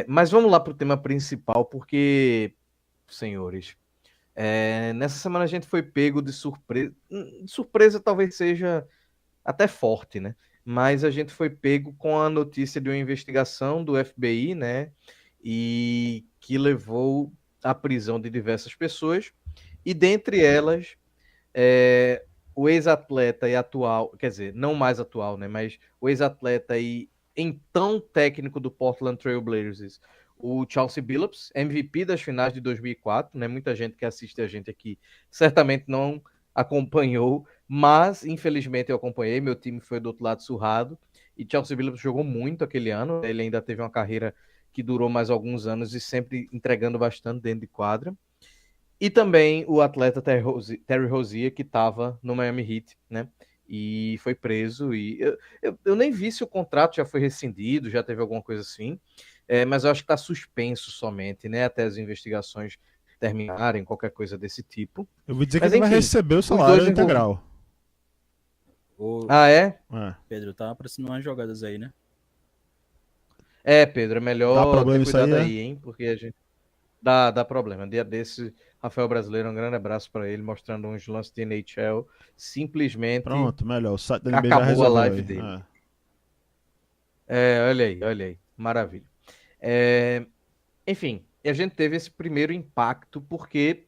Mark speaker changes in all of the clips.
Speaker 1: Mas vamos lá para o tema principal, porque, senhores, nessa semana a gente foi pego de surpresa. Surpresa talvez seja até forte, né? Mas a gente foi pego com a notícia de uma investigação do FBI, né? E que levou à prisão de diversas pessoas, e dentre elas, o ex-atleta e atual, quer dizer, não mais atual, né? Mas o ex-atleta e então técnico do Portland Trail Blazers, o Chauncey Billups, MVP das finais de 2004, né? Muita gente que assiste a gente aqui certamente não acompanhou, mas infelizmente eu acompanhei, meu time foi do outro lado surrado, e Chauncey Billups jogou muito aquele ano, ele ainda teve uma carreira que durou mais alguns anos e sempre entregando bastante dentro de quadra. E também o atleta Terry Rozier, que estava no Miami Heat, né? E foi preso. E eu nem vi se o contrato já foi rescindido, já teve alguma coisa assim. Mas eu acho que está suspenso somente, né? Até as investigações terminarem, qualquer coisa desse tipo.
Speaker 2: Eu vou dizer que
Speaker 1: Mas
Speaker 2: ele vai
Speaker 1: enfim,
Speaker 2: receber o
Speaker 1: os dois
Speaker 2: salário
Speaker 1: envolvidos.
Speaker 2: integral.
Speaker 3: Ô,
Speaker 1: Ah, é?
Speaker 2: É.
Speaker 3: Pedro, tá aparecendo umas jogadas aí, né?
Speaker 1: Pedro, é
Speaker 2: Dá
Speaker 1: melhor ter
Speaker 2: problema isso aí,
Speaker 1: cuidado
Speaker 2: é?
Speaker 1: aí, hein? Porque a gente dá problema. Dia desse, Rafael Brasileiro, um grande abraço para ele, mostrando uns lances de NHL. Simplesmente
Speaker 2: Pronto, melhor. O site da NBA já
Speaker 1: acabou a
Speaker 2: resolveu
Speaker 1: live
Speaker 2: aí.
Speaker 1: dele.
Speaker 2: É.
Speaker 1: Olha aí, maravilha. É, enfim, a gente teve esse primeiro impacto porque,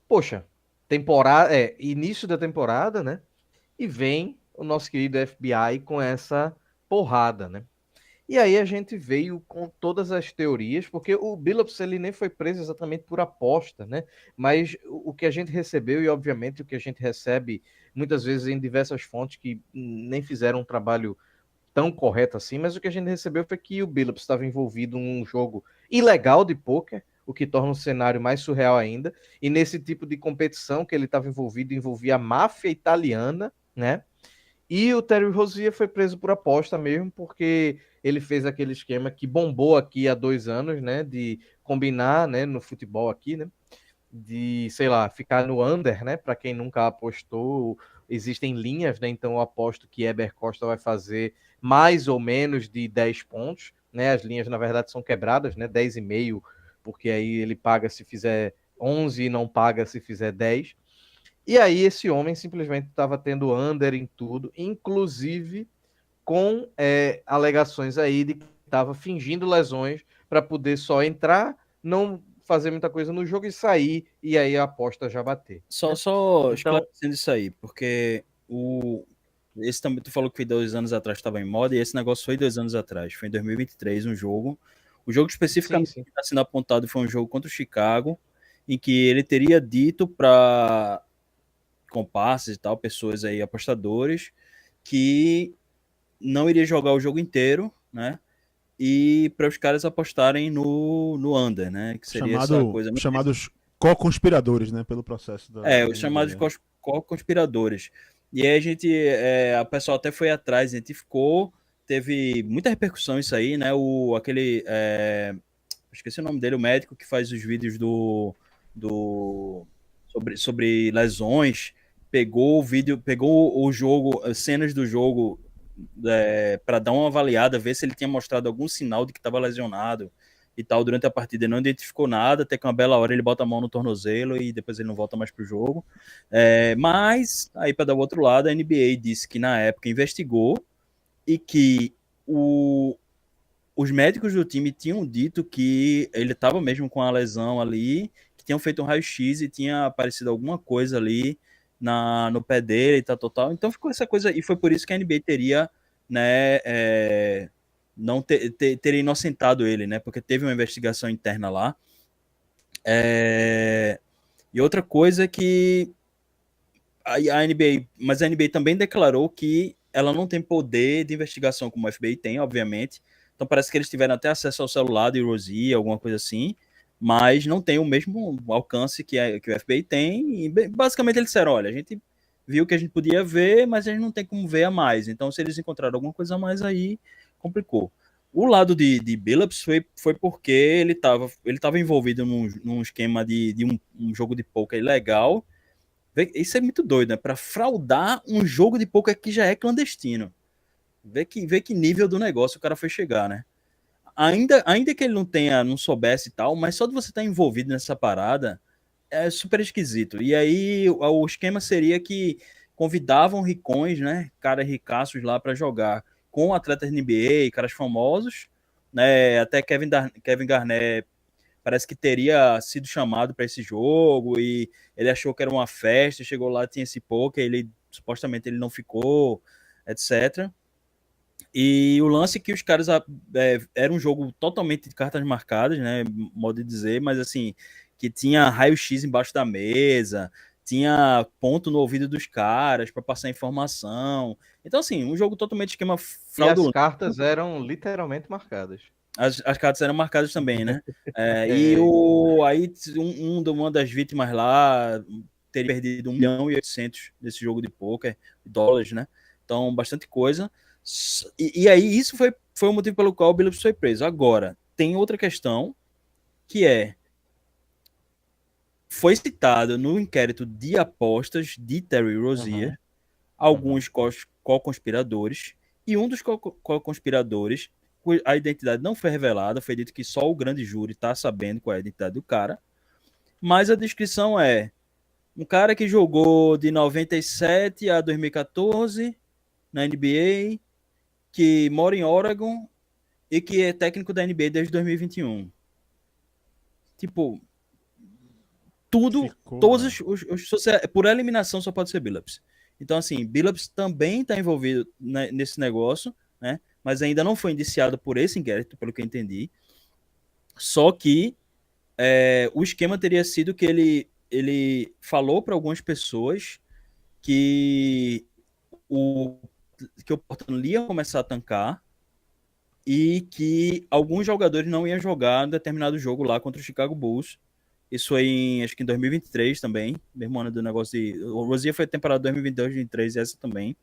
Speaker 1: poxa, início da temporada, né? E vem o nosso querido FBI com essa porrada, né? E aí a gente veio com todas as teorias, porque o Billups ele nem foi preso exatamente por aposta, né? Mas o que a gente recebeu, e obviamente o que a gente recebe muitas vezes em diversas fontes que nem fizeram um trabalho tão correto assim, mas o que a gente recebeu foi que o Billups estava envolvido em um jogo ilegal de pôquer, o que torna o cenário mais surreal ainda, e nesse tipo de competição que ele estava envolvido envolvia a máfia italiana, né? E o Terry Rozier foi preso por aposta mesmo, porque ele fez aquele esquema que bombou aqui há 2 anos, né? De combinar, né? No futebol aqui, né? De, sei lá, ficar no under, né? Para quem nunca apostou, existem linhas, né? Então eu aposto que Eber Costa vai fazer mais ou menos de 10 pontos, né? As linhas, na verdade, são quebradas, né? 10,5, porque aí ele paga se fizer 11 e não paga se fizer 10. E aí esse homem simplesmente estava tendo under em tudo, inclusive com alegações aí de que estava fingindo lesões para poder só entrar, não fazer muita coisa no jogo e sair, e aí a aposta já bater, né?
Speaker 3: Só
Speaker 1: Então,
Speaker 3: esclarecendo isso aí, porque esse também, tu falou que foi 2 anos atrás estava em moda, e esse negócio foi 2 anos atrás, foi em 2023 um jogo. O jogo
Speaker 1: sim,
Speaker 3: especificamente
Speaker 1: sim.
Speaker 3: que está sendo apontado foi um jogo contra o Chicago, em que ele teria dito para comparsas e tal, pessoas aí, apostadores, que não iria jogar o jogo inteiro, né? E para os caras apostarem no under, né? Que seria essa coisa.
Speaker 2: Chamados co-conspiradores, né? Pelo processo da
Speaker 3: Os chamados
Speaker 2: NBA.
Speaker 3: conspiradores. E aí a pessoa até foi atrás, identificou, teve muita repercussão isso aí, né? Esqueci o nome dele, o médico que faz os vídeos do sobre lesões, pegou o vídeo, pegou o jogo, as cenas do jogo para dar uma avaliada, ver se ele tinha mostrado algum sinal de que estava lesionado e tal durante a partida. Ele não identificou nada, até que uma bela hora ele bota a mão no tornozelo e depois ele não volta mais pro jogo. Mas, aí para dar o outro lado, a NBA disse que na época investigou e que os médicos do time tinham dito que ele estava mesmo com a lesão ali, que tinham feito um raio-x e tinha aparecido alguma coisa ali no pé dele e tal, total. Então ficou essa coisa, e foi por isso que a NBA teria, né, não teria inocentado ele, né, porque teve uma investigação interna lá. E outra coisa é que a NBA, mas a NBA também declarou que ela não tem poder de investigação como o FBI tem, obviamente. Então parece que eles tiveram até acesso ao celular de Rosie, alguma coisa assim, mas não tem o mesmo alcance que o FBI tem. E basicamente eles disseram: olha, a gente viu que a gente podia ver, mas a gente não tem como ver a mais. Então, se eles encontraram alguma coisa a mais aí, complicou. O lado de Billups foi porque ele tava envolvido num esquema de um jogo de poker ilegal. Isso é muito doido, né? Para fraudar um jogo de poker que já é clandestino. Vê que nível do negócio o cara foi chegar, né? ainda que ele não soubesse e tal, mas só de você estar envolvido nessa parada é super esquisito. E aí o esquema seria que convidavam ricões, né, caras ricaços lá para jogar com atletas NBA, caras famosos, né, até Kevin Garnett parece que teria sido chamado para esse jogo e ele achou que era uma festa, chegou lá, tinha esse poker, ele supostamente ele não ficou, etc. E o lance é que os caras era um jogo totalmente de cartas marcadas, né, modo de dizer, mas assim, que tinha raio-x embaixo da mesa, tinha ponto no ouvido dos caras para passar informação. Então assim, um jogo totalmente esquema
Speaker 1: E as
Speaker 3: fraudulento.
Speaker 1: cartas eram literalmente marcadas.
Speaker 3: As cartas eram marcadas também, né? E
Speaker 1: É,
Speaker 3: aí uma das vítimas lá teria perdido 1.800.000 desse jogo de pôquer, dólares, né? Então, bastante coisa. E aí, isso foi o motivo pelo qual o Billups foi preso. Agora, tem outra questão, que foi citado no inquérito de apostas de Terry Rozier, alguns co-conspiradores, e um dos co-conspiradores, a identidade não foi revelada, foi dito que só o grande júri está sabendo qual é a identidade do cara, mas a descrição é um cara que jogou de 97 a 2014 na NBA, que mora em Oregon e que é técnico da NBA desde 2021. Tipo, tudo, todos por eliminação só pode ser Billups. Então, assim, Billups também está envolvido nesse negócio, né? Mas ainda não foi indiciado por esse inquérito, pelo que eu entendi. Só que o esquema teria sido que ele falou para algumas pessoas que que o Portland ia começar a tancar e que alguns jogadores não iam jogar um determinado jogo lá contra o Chicago Bulls. Isso aí, acho que em 2023 também, mesmo ano do negócio de... O Rozier foi a temporada 2022, 2023, essa também.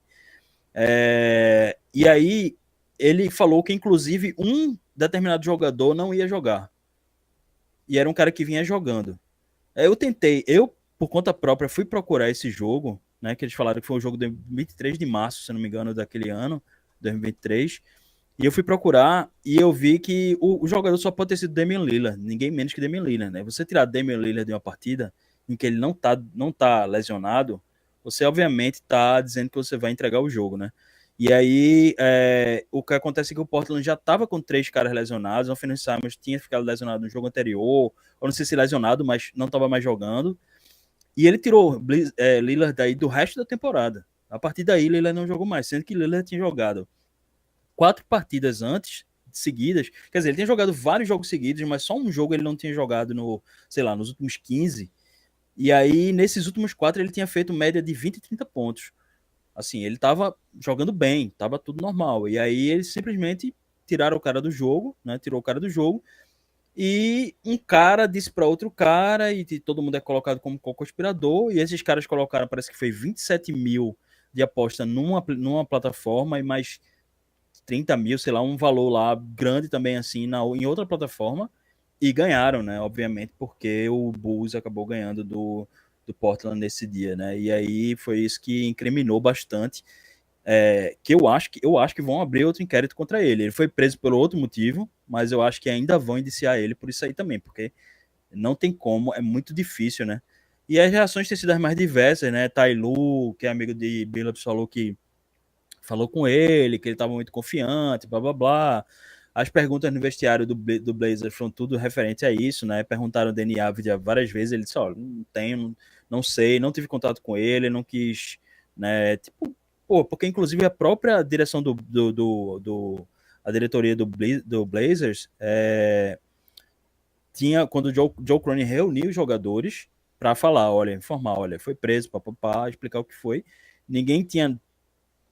Speaker 3: E aí, ele falou que, inclusive, um determinado jogador não ia jogar. E era um cara que vinha jogando. Eu, por conta própria, fui procurar esse jogo, né, que eles falaram que foi um jogo de 23 de março, se não me engano, daquele ano, 2023. E eu fui procurar e eu vi que o jogador só pode ter sido Damian Lillard, ninguém menos que Damian Lillard, né? Você tirar Damian Lillard de uma partida em que ele não tá lesionado, você obviamente tá dizendo que você vai entregar o jogo, né? E aí, o que acontece é que o Portland já estava com 3 caras lesionados, o Anthony Simons tinha ficado lesionado no jogo anterior, ou não sei se lesionado, mas não estava mais jogando, e ele tirou Lillard daí do resto da temporada. A partir daí, Lillard não jogou mais, sendo que Lillard tinha jogado 4 partidas antes, seguidas. Quer dizer, ele tinha jogado vários jogos seguidos, mas só um jogo ele não tinha jogado nos últimos 15. E aí, nesses últimos 4, ele tinha feito média de 20 e 30 pontos. Assim, ele tava jogando bem, tava tudo normal. E aí, eles simplesmente tiraram o cara do jogo, né? Tirou o cara do jogo. E um cara disse para outro cara, e todo mundo é colocado como co-conspirador. E esses caras colocaram, parece que foi 27 mil de aposta numa plataforma e mais 30 mil, sei lá, um valor lá grande também, assim, em outra plataforma, e ganharam, né, obviamente, porque o Bulls acabou ganhando do Portland nesse dia, né, e aí foi isso que incriminou bastante, que eu acho que vão abrir outro inquérito contra ele. Ele foi preso por outro motivo, mas eu acho que ainda vão indiciar ele por isso aí também, porque não tem como, é muito difícil, né, e as reações têm sido as mais diversas, né, Ty Lue, que é amigo de Billups, falou com ele, que ele estava muito confiante, blá blá blá. As perguntas no vestiário do Blazer foram tudo referente a isso, né? Perguntaram o Deni Avdija várias vezes, ele disse, olha, não tenho, não sei, não tive contato com ele, não quis, né? Tipo, porque inclusive a própria direção a diretoria do Blazers tinha, quando o Joe Cronin reuniu os jogadores para falar, olha, informar, olha, foi preso, papapá, explicar o que foi. Ninguém tinha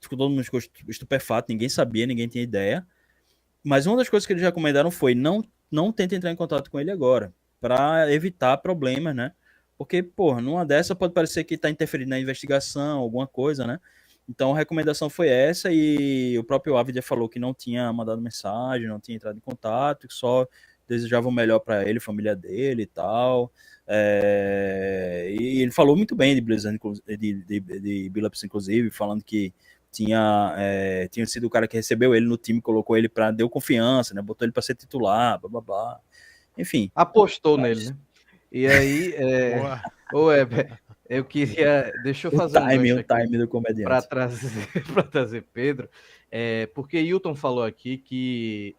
Speaker 3: todo mundo ficou estupefato, ninguém sabia, ninguém tinha ideia. Mas uma das coisas que eles recomendaram foi não tente entrar em contato com ele agora, para evitar problemas, né? Porque, porra, numa dessa pode parecer que está interferindo na investigação, alguma coisa, né? Então a recomendação foi essa e o próprio Avdia falou que não tinha mandado mensagem, não tinha entrado em contato, que só desejava o melhor para ele, família dele e tal. E ele falou muito bem de Billups, inclusive, falando que tinha sido o cara que recebeu ele no time, colocou ele deu confiança, né? Botou ele para ser titular, blá. Enfim.
Speaker 1: Apostou nele, né? E aí, eu queria. Deixa eu fazer um gancho
Speaker 3: O time do comediante.
Speaker 1: Para trazer Pedro, porque Hilton falou aqui que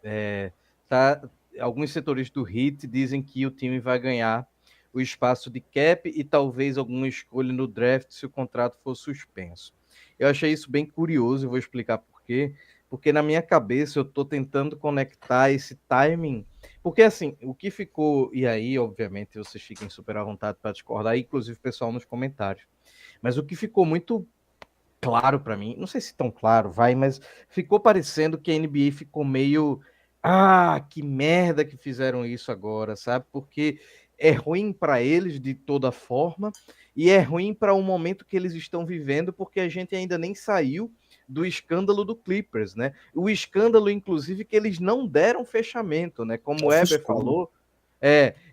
Speaker 1: alguns setores do Heat dizem que o time vai ganhar o espaço de cap e talvez alguma escolha no draft se o contrato for suspenso. Eu achei isso bem curioso e vou explicar por quê. Porque na minha cabeça eu estou tentando conectar esse timing. Porque assim, o que ficou, e aí, obviamente, vocês fiquem super à vontade para discordar, inclusive o pessoal nos comentários. Mas o que ficou muito claro para mim, não sei se tão claro, mas ficou parecendo que a NBA ficou meio. Que merda que fizeram isso agora, sabe? Porque é ruim para eles de toda forma e é ruim para o momento que eles estão vivendo, porque a gente ainda nem saiu do escândalo do Clippers, né? O escândalo, inclusive, que eles não deram fechamento, né? Como o Eber falou,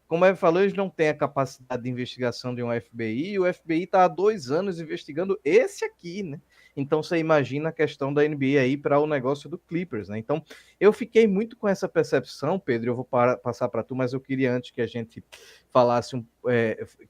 Speaker 1: como ele falou, eles não têm a capacidade de investigação de um FBI, e o FBI está há 2 anos investigando esse aqui, né? Então você imagina a questão da NBA aí para o negócio do Clippers, né? Então eu fiquei muito com essa percepção, Pedro, eu vou passar para tu, mas eu queria antes que a gente falasse,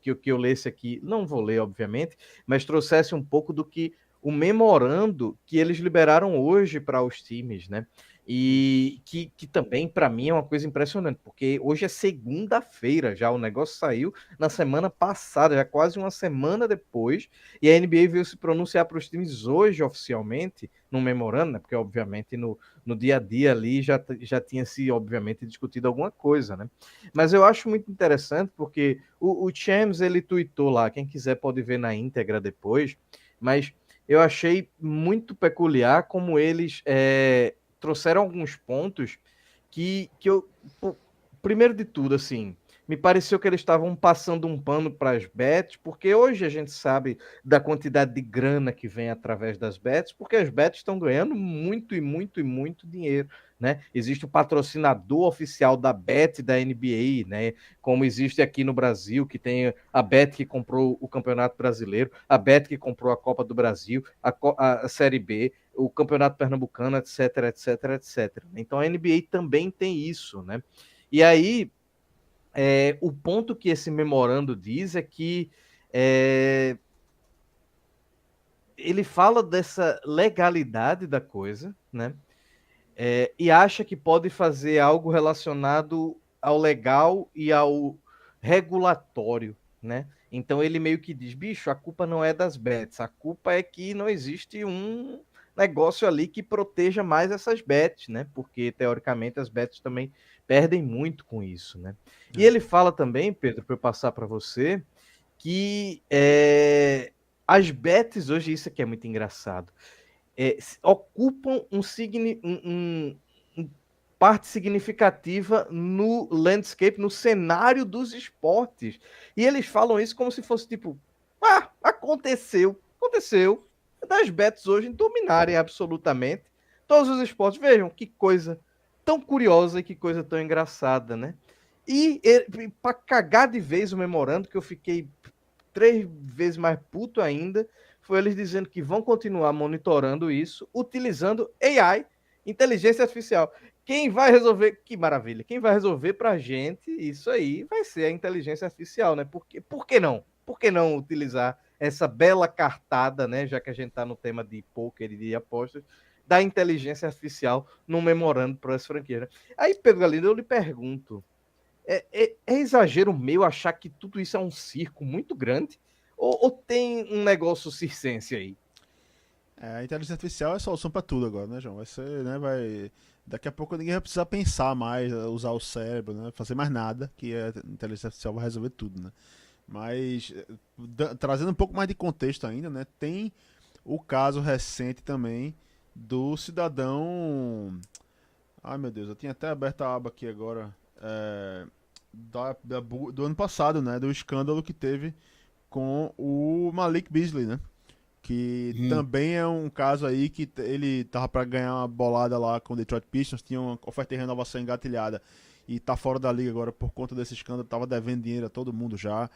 Speaker 1: que eu lesse aqui, não vou ler, obviamente, mas trouxesse um pouco do que o memorando que eles liberaram hoje para os times, né? E que também, para mim, é uma coisa impressionante, porque hoje é segunda-feira já, o negócio saiu na semana passada, já quase uma semana depois, e a NBA veio se pronunciar para os times hoje, oficialmente, no memorando, né? Porque, obviamente, no dia a dia ali já tinha se, obviamente, discutido alguma coisa, né? Mas eu acho muito interessante, porque o Chams, ele tweetou lá, quem quiser pode ver na íntegra depois, mas eu achei muito peculiar como eles trouxeram alguns pontos que eu, primeiro de tudo, assim, me pareceu que eles estavam passando um pano para as bets, porque hoje a gente sabe da quantidade de grana que vem através das bets, porque as bets estão ganhando muito e muito e muito dinheiro, né? Existe o patrocinador oficial da bet da NBA, né? Como existe aqui no Brasil, que tem a bet que comprou o Campeonato Brasileiro, a bet que comprou a Copa do Brasil, a Série B, o Campeonato Pernambucano, etc, etc, etc. Então a NBA também tem isso, né? E aí, o ponto que esse memorando diz é que ele fala dessa legalidade da coisa, né? E acha que pode fazer algo relacionado ao legal e ao regulatório, né? Então ele meio que diz, bicho, a culpa não é das bets, a culpa é que não existe um negócio ali que proteja mais essas bets, né? Porque teoricamente as bets também perdem muito com isso, né? E ele fala também, Pedro, para eu passar para você, que as bets hoje, isso aqui é muito engraçado, ocupam parte significativa no landscape, no cenário dos esportes. E eles falam isso como se fosse tipo, aconteceu das bets hoje dominarem absolutamente todos os esportes. Vejam que coisa tão curiosa e que coisa tão engraçada, né? E para cagar de vez o memorando, que eu fiquei 3 vezes mais puto ainda, foi eles dizendo que vão continuar monitorando isso, utilizando AI, inteligência artificial. Quem vai resolver, que maravilha, quem vai resolver pra gente isso aí vai ser a inteligência artificial, né? Por que não? Por que não utilizar essa bela cartada, né? Já que a gente tá no tema de poker e de apostas, da inteligência artificial no memorando para as franquias. Aí, Pedro Galindo, eu lhe pergunto, é exagero meu achar que tudo isso é um circo muito grande? Ou tem um negócio circense aí?
Speaker 2: A inteligência artificial é a solução para tudo agora, né, João? Vai ser, né, daqui a pouco ninguém vai precisar pensar mais, usar o cérebro, né, fazer mais nada, que a inteligência artificial vai resolver tudo, né? Mas, trazendo um pouco mais de contexto ainda, né, tem o caso recente também do cidadão... Ai, meu Deus, eu tinha até aberto a aba aqui agora, do ano passado, né, do escândalo que teve com o Malik Beasley, né? Que também é um caso aí que ele tava para ganhar uma bolada lá com o Detroit Pistons, tinha uma oferta de renovação engatilhada e tá fora da liga agora por conta desse escândalo, tava devendo dinheiro a todo mundo já.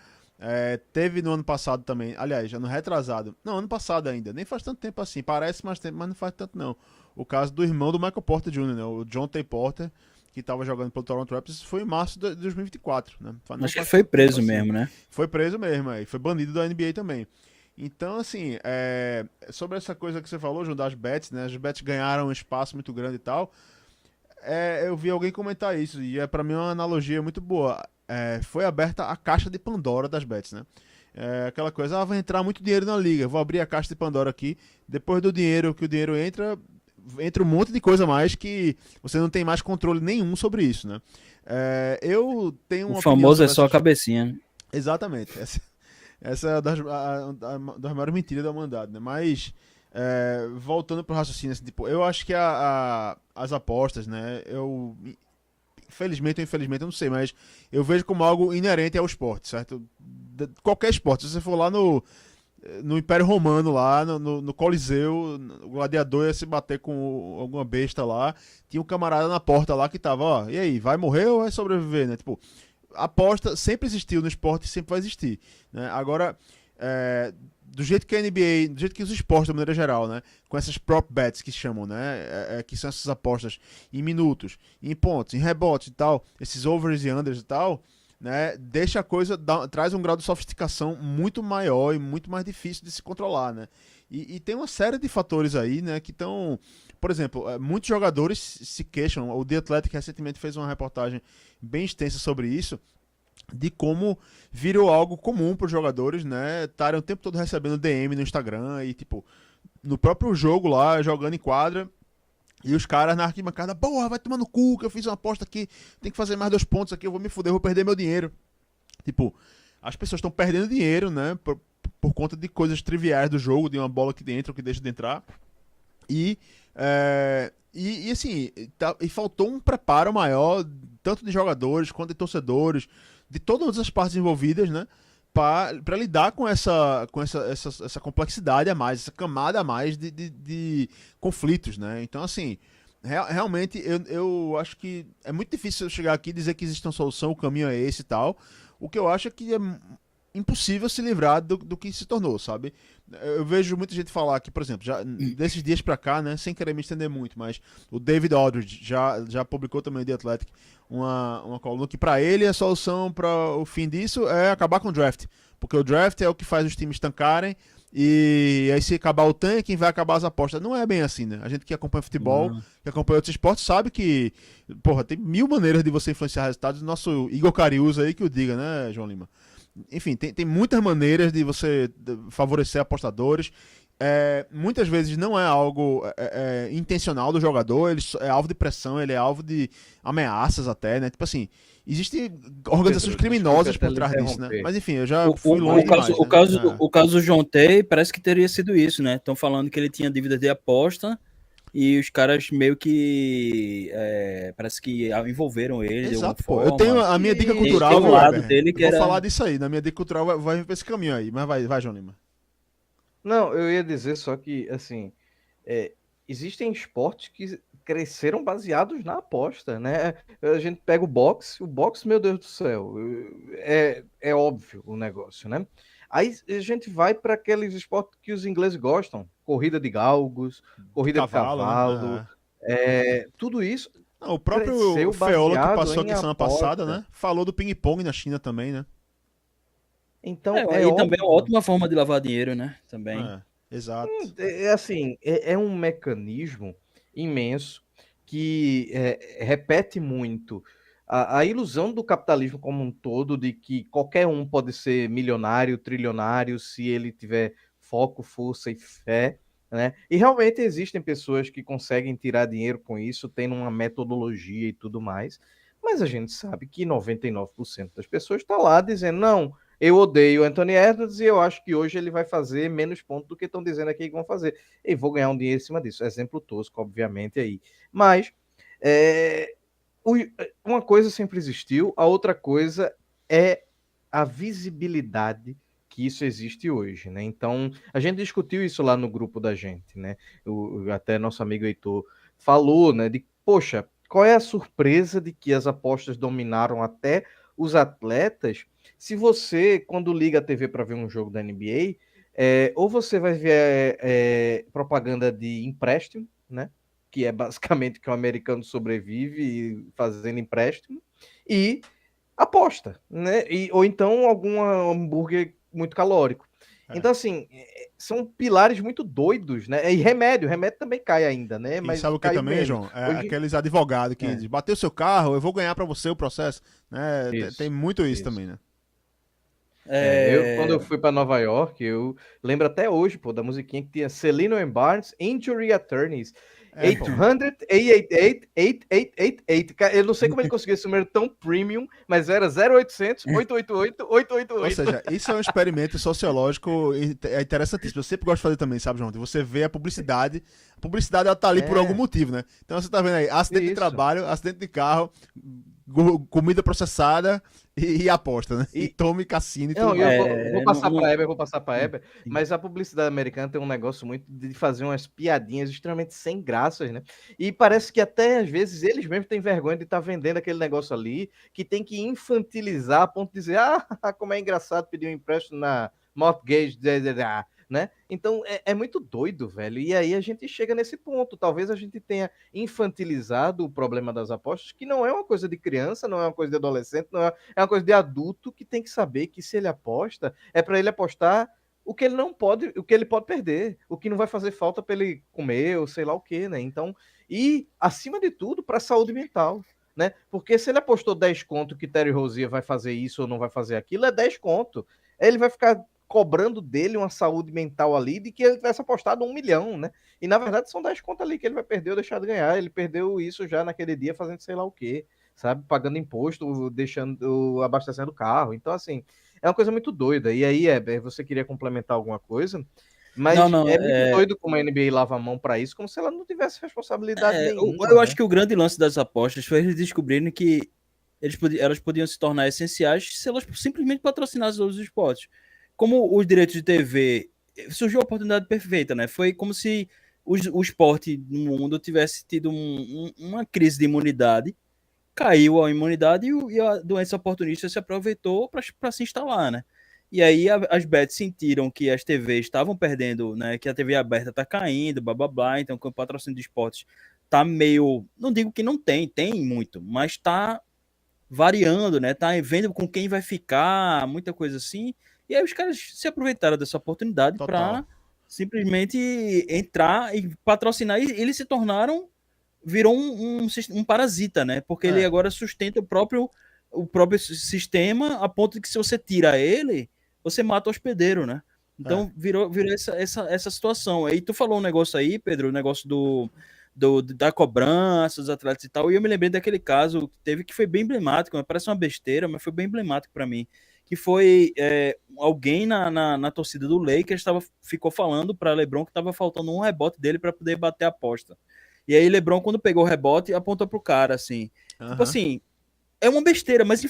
Speaker 2: Teve no ano passado também, aliás, ano retrasado. Não, ano passado ainda. Nem faz tanto tempo assim. Parece mais tempo, mas não faz tanto não. O caso do irmão do Michael Porter Jr., né? O John T. Porter, que estava jogando pelo Toronto Raptors, foi em março de 2024, né? Não
Speaker 3: Acho que ele
Speaker 2: faz
Speaker 3: foi
Speaker 2: tanto tempo
Speaker 3: preso
Speaker 2: assim.
Speaker 3: mesmo, né?
Speaker 2: Foi preso mesmo, aí. Foi banido da NBA também. Então, assim, sobre essa coisa que você falou, João, das bets, né? As bets ganharam um espaço muito grande e tal. Eu vi alguém comentar isso, e pra mim uma analogia muito boa. Foi aberta a caixa de Pandora das bets, né? Aquela coisa, vai entrar muito dinheiro na liga, vou abrir a caixa de Pandora aqui. Depois do dinheiro, que o dinheiro entra um monte de coisa a mais que você não tem mais controle nenhum sobre isso, né? Eu tenho
Speaker 3: O
Speaker 2: uma opinião
Speaker 3: famoso é
Speaker 2: sobre
Speaker 3: só a
Speaker 2: essas...
Speaker 3: cabecinha, né?
Speaker 2: Exatamente. Essa é das maiores mentiras da humanidade, né? Mas, voltando pro raciocínio, assim, tipo, eu acho que as apostas, né? Felizmente ou infelizmente, eu não sei, mas eu vejo como algo inerente ao esporte, certo? Qualquer esporte. Se você for lá no Império Romano, lá no Coliseu, o gladiador ia se bater com alguma besta lá, tinha um camarada na porta lá que tava, ó, e aí, vai morrer ou vai sobreviver, né? Tipo, aposta sempre existiu no esporte e sempre vai existir, né? Agora, do jeito que a NBA, do jeito que os esportes de maneira geral, né, com essas prop bets que chamam, né, que são essas apostas em minutos, em pontos, em rebotes e tal, esses overs e unders e tal, né, deixa a coisa, traz um grau de sofisticação muito maior e muito mais difícil de se controlar, né? E tem uma série de fatores aí, né, que estão, por exemplo, muitos jogadores se queixam. O The Athletic recentemente fez uma reportagem bem extensa sobre isso, de como virou algo comum para os jogadores, né? Estarem o tempo todo recebendo DM no Instagram e, tipo, no próprio jogo lá, jogando em quadra, e os caras na arquibancada, porra, vai tomar no cu, que eu fiz uma aposta aqui, tem que fazer mais 2 pontos aqui, eu vou me fuder, eu vou perder meu dinheiro. Tipo, as pessoas estão perdendo dinheiro, né? Por conta de coisas triviais do jogo, de uma bola que entra ou que deixa de entrar. E, assim, e faltou um preparo maior, tanto de jogadores quanto de torcedores, de todas as partes envolvidas, né? Para lidar com essa complexidade a mais, essa camada a mais de conflitos, né? Então, assim, realmente eu acho que é muito difícil eu chegar aqui e dizer que existe uma solução, o caminho é esse e tal. O que eu acho é que é impossível se livrar do que se tornou, sabe? Eu vejo muita gente falar que, por exemplo, já desses dias pra cá, né, sem querer me estender muito, mas o David Aldridge já publicou também no The Athletic uma coluna que pra ele a solução para o fim disso é acabar com o draft, porque o draft é o que faz os times tancarem e aí se acabar o tanking vai acabar as apostas. Não é bem assim, né? A gente que acompanha futebol, que acompanha outros esportes, sabe que, porra, tem mil maneiras de você influenciar resultados. O nosso Igor Cariúza aí que o diga, né, João Lima? Enfim, tem muitas maneiras de você favorecer apostadores. Muitas vezes não é algo intencional do jogador, ele é alvo de pressão, ele é alvo de ameaças até, né? Tipo assim, existem organizações
Speaker 1: Pedro,
Speaker 2: criminosas
Speaker 1: desculpa
Speaker 2: por
Speaker 1: até
Speaker 2: trás disso, né?
Speaker 1: interromper.
Speaker 2: Mas enfim, eu já fui longe demais, né?
Speaker 3: O caso do João Tay parece que teria sido isso, né? Estão falando que ele tinha dívida de aposta e os caras meio que parece que envolveram ele de alguma
Speaker 2: Exato, pô. Eu tenho
Speaker 3: forma.
Speaker 2: a minha dica
Speaker 1: E
Speaker 2: cultural,
Speaker 3: tem um
Speaker 2: viu,
Speaker 3: lado
Speaker 2: Weber?
Speaker 3: dele
Speaker 2: Eu
Speaker 3: que
Speaker 2: vou
Speaker 3: era.
Speaker 2: falar disso aí. Na minha dica cultural vai pra esse caminho aí. Mas vai, João Lima.
Speaker 1: Não, eu ia dizer só que, assim, existem esportes que cresceram baseados na aposta, né? A gente pega o boxe, meu Deus do céu, é óbvio o negócio, né? Aí a gente vai para aqueles esportes que os ingleses gostam, corrida de galgos,
Speaker 2: De
Speaker 1: corrida de
Speaker 2: cavalo,
Speaker 1: cavalo,
Speaker 2: né?
Speaker 1: tudo isso
Speaker 2: Não, o próprio
Speaker 1: cresceu
Speaker 2: Feola que
Speaker 1: baseado
Speaker 2: passou
Speaker 1: em
Speaker 2: aqui semana passada,
Speaker 1: aposta.
Speaker 2: né? Falou do ping-pong na China também, né?
Speaker 1: Então é
Speaker 3: E também é uma
Speaker 1: óbvio.
Speaker 3: ótima forma de lavar dinheiro, né? Também.
Speaker 2: Exato.
Speaker 1: Assim, é um mecanismo imenso que repete muito a ilusão do capitalismo como um todo de que qualquer um pode ser milionário, trilionário, se ele tiver foco, força e fé, né? E realmente existem pessoas que conseguem tirar dinheiro com isso, tendo uma metodologia e tudo mais, mas a gente sabe que 99% das pessoas está lá dizendo, não, eu odeio o Anthony Edwards e eu acho que hoje ele vai fazer menos pontos do que estão dizendo aqui que vão fazer. E vou ganhar um dinheiro em cima disso. Exemplo tosco, obviamente, aí. Mas é, uma coisa sempre existiu, a outra coisa é a visibilidade que isso existe hoje, né? Então, a gente discutiu isso lá no grupo da gente, né? Até nosso amigo Heitor falou, né? De, poxa, qual é a surpresa de que as apostas dominaram até os atletas, se você, quando liga a TV para ver um jogo da NBA, ou você vai ver propaganda de empréstimo, né? Que é basicamente que o americano sobrevive fazendo empréstimo, e aposta, né? Ou então algum hambúrguer muito calórico. Então, assim, são pilares muito doidos, né? E remédio também cai ainda, né?
Speaker 2: E
Speaker 1: Mas
Speaker 2: sabe o que
Speaker 1: caiu
Speaker 2: também,
Speaker 1: menos.
Speaker 2: João? É
Speaker 1: Hoje,
Speaker 2: aqueles advogados que dizem, bateu seu carro, eu vou ganhar pra você o processo. Né? Tem
Speaker 1: isso,
Speaker 2: muito isso
Speaker 1: isso.
Speaker 2: também, né?
Speaker 1: Quando eu fui para Nova York, eu lembro até hoje, pô, da musiquinha que tinha Celino and Barnes, Injury Attorneys,
Speaker 2: Pô.
Speaker 1: 800-888-8888. Eu não sei como ele conseguiu esse número tão premium, mas era 0800 888
Speaker 2: Ou
Speaker 1: 888.
Speaker 2: seja, isso é um experimento sociológico interessantíssimo. Eu sempre gosto de fazer também, sabe, João? De você vê a publicidade. A publicidade, ela tá ali por algum motivo, né? Então você tá vendo aí, acidente de trabalho, acidente de carro, comida processada e aposta, né? E tome cassino e tudo mais.
Speaker 1: Eu vou passar para Heber, mas a publicidade americana tem um negócio muito de fazer umas piadinhas extremamente sem graças, né? E parece que até às vezes eles mesmos têm vergonha de estar vendendo aquele negócio ali, que tem que infantilizar a ponto de dizer, como é engraçado pedir um empréstimo na mortgage, né? Então é muito doido, velho. E aí a gente chega nesse ponto. Talvez a gente tenha infantilizado o problema das apostas, que não é uma coisa de criança, não é uma coisa de adolescente, não é uma coisa de adulto que tem que saber que se ele aposta, é para ele apostar o que ele não pode, o que ele pode perder, o que não vai fazer falta para ele comer, ou sei lá o que, né? Então, e acima de tudo, para a saúde mental. Né? Porque se ele apostou 10 conto que Terry Rozier vai fazer isso ou não vai fazer aquilo, é 10 conto. Ele vai ficar cobrando dele uma saúde mental ali de que ele tivesse apostado 1 milhão, né? E na verdade são 10 contas ali que ele vai perder ou deixar de ganhar. Ele perdeu isso já naquele dia fazendo sei lá o quê, sabe? Pagando imposto, deixando, abastecendo o carro. Então, assim, é uma coisa muito doida. E aí, você queria complementar alguma coisa? Mas
Speaker 3: não,
Speaker 1: é muito doido como a NBA lava a mão para isso, como se ela não tivesse responsabilidade nenhuma.
Speaker 3: Eu acho que o grande lance das apostas foi eles descobrirem que elas podiam se tornar essenciais se elas simplesmente patrocinassem os esportes. Como os direitos de TV, surgiu a oportunidade perfeita, né? Foi como se o esporte no mundo tivesse tido uma crise de imunidade, caiu a imunidade e a doença oportunista se aproveitou para se instalar, né? E aí as bets sentiram que as TVs estavam perdendo, né? Que a TV aberta está caindo, blá blá blá. Então, que o patrocínio de esportes tá meio. Não digo que não tem muito, mas tá variando, né? Tá vendo com quem vai ficar, muita coisa assim. E aí os caras se aproveitaram dessa oportunidade para simplesmente entrar e patrocinar. E eles se tornaram. Virou um parasita, né? Porque ele agora sustenta o próprio sistema, a ponto de que se você tira ele, você mata o hospedeiro, né? Então virou essa situação. Aí tu falou um negócio aí, Pedro, o negócio da cobrança, dos atletas e tal, e eu me lembrei daquele caso que teve que foi bem emblemático, parece uma besteira, mas foi bem emblemático para mim, que foi alguém na torcida do Lakers ficou falando para LeBron que estava faltando um rebote dele para poder bater a aposta. E aí LeBron, quando pegou o rebote, apontou pro cara, assim. Tipo assim, é uma besteira, mas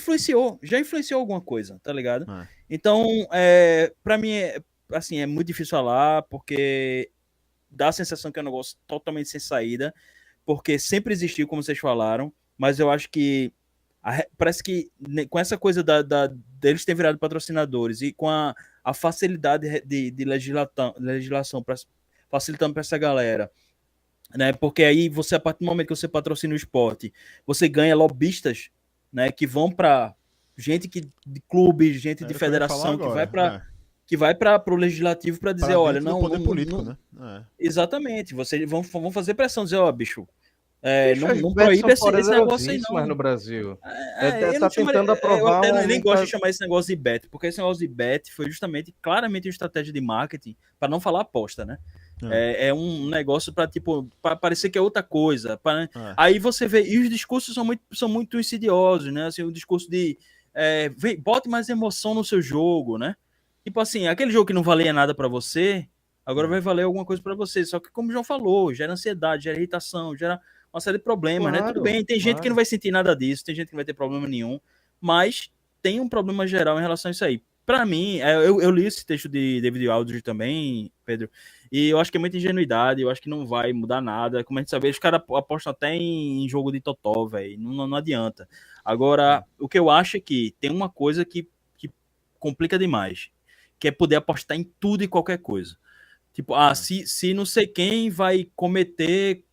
Speaker 3: já influenciou alguma coisa, tá ligado? Então, pra mim, assim, é muito difícil falar, porque dá a sensação que é um negócio totalmente sem saída, porque sempre existiu, como vocês falaram, mas eu acho que parece que com essa coisa deles terem virado patrocinadores e com a facilidade de legislação facilitando para essa galera, né? Porque aí você, a partir do momento que você patrocina o esporte, você ganha lobistas, né? Que vão para gente de clubes, gente de federação que vai para o legislativo para dizer, olha, não,
Speaker 2: poder político,
Speaker 3: não,
Speaker 2: né?
Speaker 3: Exatamente. Vocês vão fazer pressão, dizer, ó, bicho, não
Speaker 1: proíbe
Speaker 3: esse negócio aí, não.
Speaker 1: no Brasil.
Speaker 3: Tá
Speaker 1: tentando aprovar.
Speaker 3: Eu nem gosto de chamar esse negócio de bet, porque esse negócio de bet foi justamente, claramente, uma estratégia de marketing, para não falar aposta, né? É um negócio para tipo, para parecer que é outra coisa. Aí você vê, e os discursos são muito insidiosos, né? Assim, o discurso de bote mais emoção no seu jogo, né? Tipo assim, aquele jogo que não valia nada para você, agora vai valer alguma coisa para você. Só que, como o João falou, gera ansiedade, gera irritação, gera uma série de problemas, né? Tudo bem, tem gente que não vai sentir nada disso, tem gente que não vai ter problema nenhum, mas tem um problema geral em relação a isso aí. Pra mim, eu li esse texto de David Aldridge também, Pedro, e eu acho que é muita ingenuidade, eu acho que não vai mudar nada. Como a gente sabe, os caras apostam até em jogo de totó, velho, não adianta. Agora, o que eu acho é que tem uma coisa que complica demais, que é poder apostar em tudo e qualquer coisa. Tipo, se não sei quem vai cometer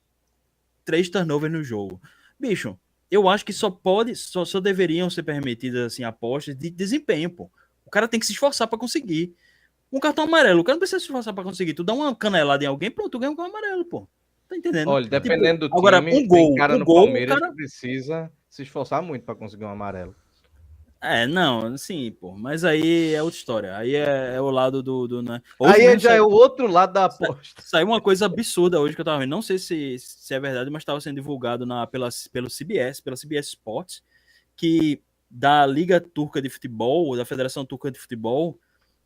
Speaker 3: 3 turnovers no jogo. Bicho, eu acho que só deveriam ser permitidas assim apostas de desempenho, pô. O cara tem que se esforçar para conseguir. Um cartão amarelo, o cara não precisa se esforçar para conseguir. Tu dá uma canelada em alguém, pronto, tu ganha um cartão amarelo, pô. Tá entendendo?
Speaker 1: Olha,
Speaker 3: Tipo,
Speaker 1: dependendo do
Speaker 3: agora,
Speaker 1: time,
Speaker 3: um gol, o
Speaker 1: O
Speaker 3: cara.
Speaker 1: que precisa se esforçar muito para conseguir um amarelo.
Speaker 3: Não, sim, pô. Mas aí é outra história. Aí é o lado do né? Hoje
Speaker 1: Aí
Speaker 3: mesmo
Speaker 1: já é o outro lado da aposta.
Speaker 3: saiu uma coisa absurda hoje que eu tava vendo. Não sei se é verdade, mas estava sendo divulgado pela CBS Sports, que da Liga Turca de Futebol, da Federação Turca de Futebol,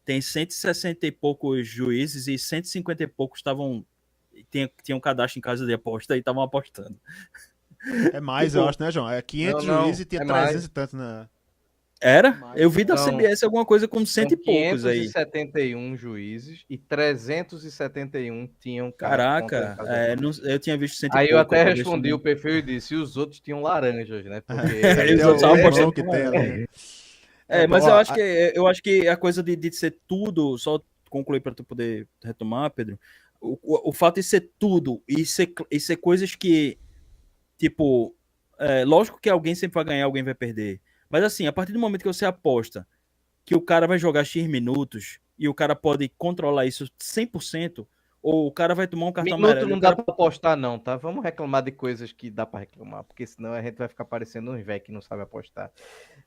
Speaker 3: tem 160 e poucos juízes e 150 e poucos tinham cadastro em casa de aposta e estavam apostando.
Speaker 2: É mais,
Speaker 3: Tipo,
Speaker 2: eu acho, né, João? É 500
Speaker 1: Não,
Speaker 2: juízes e tinha
Speaker 1: é
Speaker 2: 300
Speaker 1: mais.
Speaker 2: e tanto na.
Speaker 3: Era?
Speaker 2: Mais,
Speaker 3: Eu vi da
Speaker 1: São,
Speaker 3: CBS alguma coisa com cento
Speaker 1: são
Speaker 3: e poucos aí.
Speaker 1: 571 juízes e 371 tinham conta em
Speaker 3: Caraca,
Speaker 1: casa de aposta.
Speaker 3: eu tinha visto cento e
Speaker 1: Aí eu
Speaker 3: pouco.
Speaker 1: até
Speaker 3: Pra ver se
Speaker 1: respondi o perfil e disse, e os outros tinham laranjas, né? Porque
Speaker 3: Eles
Speaker 2: É o
Speaker 3: estavam
Speaker 2: limão
Speaker 3: apostando
Speaker 2: que
Speaker 3: com
Speaker 2: tem
Speaker 3: laranja.
Speaker 2: ali, né? É, pô,
Speaker 3: Mas
Speaker 2: ó,
Speaker 3: eu acho que a coisa de ser tudo, só concluir para tu poder retomar, Pedro, o fato de ser tudo e ser coisas que, tipo, lógico que alguém sempre vai ganhar, alguém vai perder. Mas assim, a partir do momento que você aposta que o cara vai jogar X minutos e o cara pode controlar isso 100%, ou o cara vai tomar um cartão
Speaker 1: minuto
Speaker 3: amarelo e
Speaker 1: não
Speaker 3: o
Speaker 1: dá
Speaker 3: cara.
Speaker 1: pra apostar não, tá? Vamos reclamar de coisas que dá pra reclamar, porque senão a gente vai ficar parecendo uns velhos que não sabe apostar.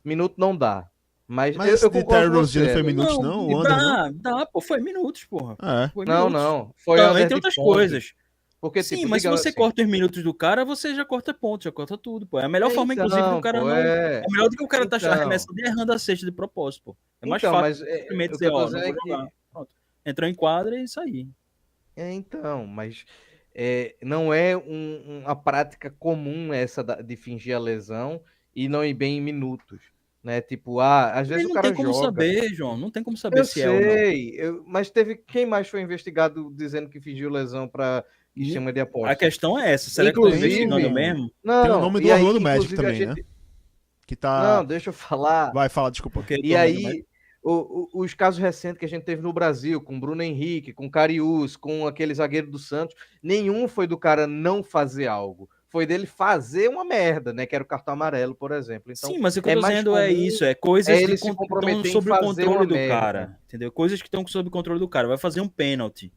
Speaker 1: Minuto não dá. Mas
Speaker 2: mas
Speaker 1: eu
Speaker 2: esse de
Speaker 1: concordo
Speaker 2: Terry
Speaker 1: com
Speaker 2: Rozier não
Speaker 1: você,
Speaker 2: foi
Speaker 1: Everton.
Speaker 2: minutos,
Speaker 3: Não,
Speaker 2: não? O under, não?
Speaker 3: dá, pô, foi minutos, porra.
Speaker 2: É.
Speaker 3: Foi
Speaker 1: Não,
Speaker 3: minutos.
Speaker 1: não. Foi
Speaker 3: Então,
Speaker 1: under
Speaker 3: entre
Speaker 1: de
Speaker 3: outras
Speaker 1: pontos.
Speaker 3: coisas.
Speaker 1: Porque,
Speaker 3: Sim,
Speaker 1: tipo,
Speaker 3: mas se
Speaker 1: digamos
Speaker 3: você
Speaker 1: assim.
Speaker 3: corta os minutos do cara, você já corta pontos, já corta tudo, pô. É a melhor forma, inclusive, do
Speaker 1: Então,
Speaker 3: cara
Speaker 1: pô,
Speaker 3: não.
Speaker 1: é.
Speaker 3: É melhor do que o cara tá
Speaker 1: Então,
Speaker 3: arremessando e errando a cesta de propósito, pô. É mais
Speaker 1: então,
Speaker 3: fácil
Speaker 1: mas
Speaker 3: simplesmente
Speaker 1: o que
Speaker 3: dizer,
Speaker 1: eu tô
Speaker 3: ó, não
Speaker 1: dizendo é
Speaker 3: vou
Speaker 1: que.
Speaker 3: jogar. Pronto. Entrou em quadra e isso aí.
Speaker 1: Então, mas não é uma prática comum essa de fingir a lesão e não ir bem em minutos. Né? Tipo, às vezes
Speaker 3: Também
Speaker 1: o
Speaker 3: não tem
Speaker 1: cara
Speaker 3: como
Speaker 1: joga.
Speaker 3: saber, João. Não tem como saber
Speaker 1: Eu
Speaker 3: se é ou não.
Speaker 1: sei, mas teve quem mais foi investigado dizendo que fingiu lesão para esquema de
Speaker 3: A
Speaker 1: aposta?
Speaker 3: questão é essa. Será que estão investigando
Speaker 1: Inclusive,
Speaker 2: Tem,
Speaker 3: mesmo?
Speaker 2: tem o
Speaker 1: não,
Speaker 2: nome do
Speaker 1: e aí,
Speaker 2: Orlando Magic
Speaker 1: inclusive, a
Speaker 2: também, né?
Speaker 1: gente.
Speaker 2: Que
Speaker 1: Não,
Speaker 2: tá.
Speaker 1: deixa eu falar.
Speaker 2: Vai falar, desculpa.
Speaker 3: Porque
Speaker 1: E
Speaker 3: do Orlando Magic.
Speaker 1: aí, os casos recentes que a gente teve no Brasil, com Bruno Henrique, com Cariús, com aquele zagueiro do Santos, nenhum foi do cara não fazer algo. Foi dele fazer uma merda, né? Que era o cartão amarelo, por exemplo. Então,
Speaker 3: Sim, mas o que eu
Speaker 1: é
Speaker 3: tô
Speaker 1: mais
Speaker 3: dizendo é
Speaker 1: comum
Speaker 3: isso, é coisas
Speaker 1: ele se
Speaker 3: que estão
Speaker 1: comprometer em
Speaker 3: sob o
Speaker 1: fazer uma
Speaker 3: controle do
Speaker 1: merda.
Speaker 3: cara, entendeu? Coisas que estão sob o controle do cara. Vai fazer um pênalti.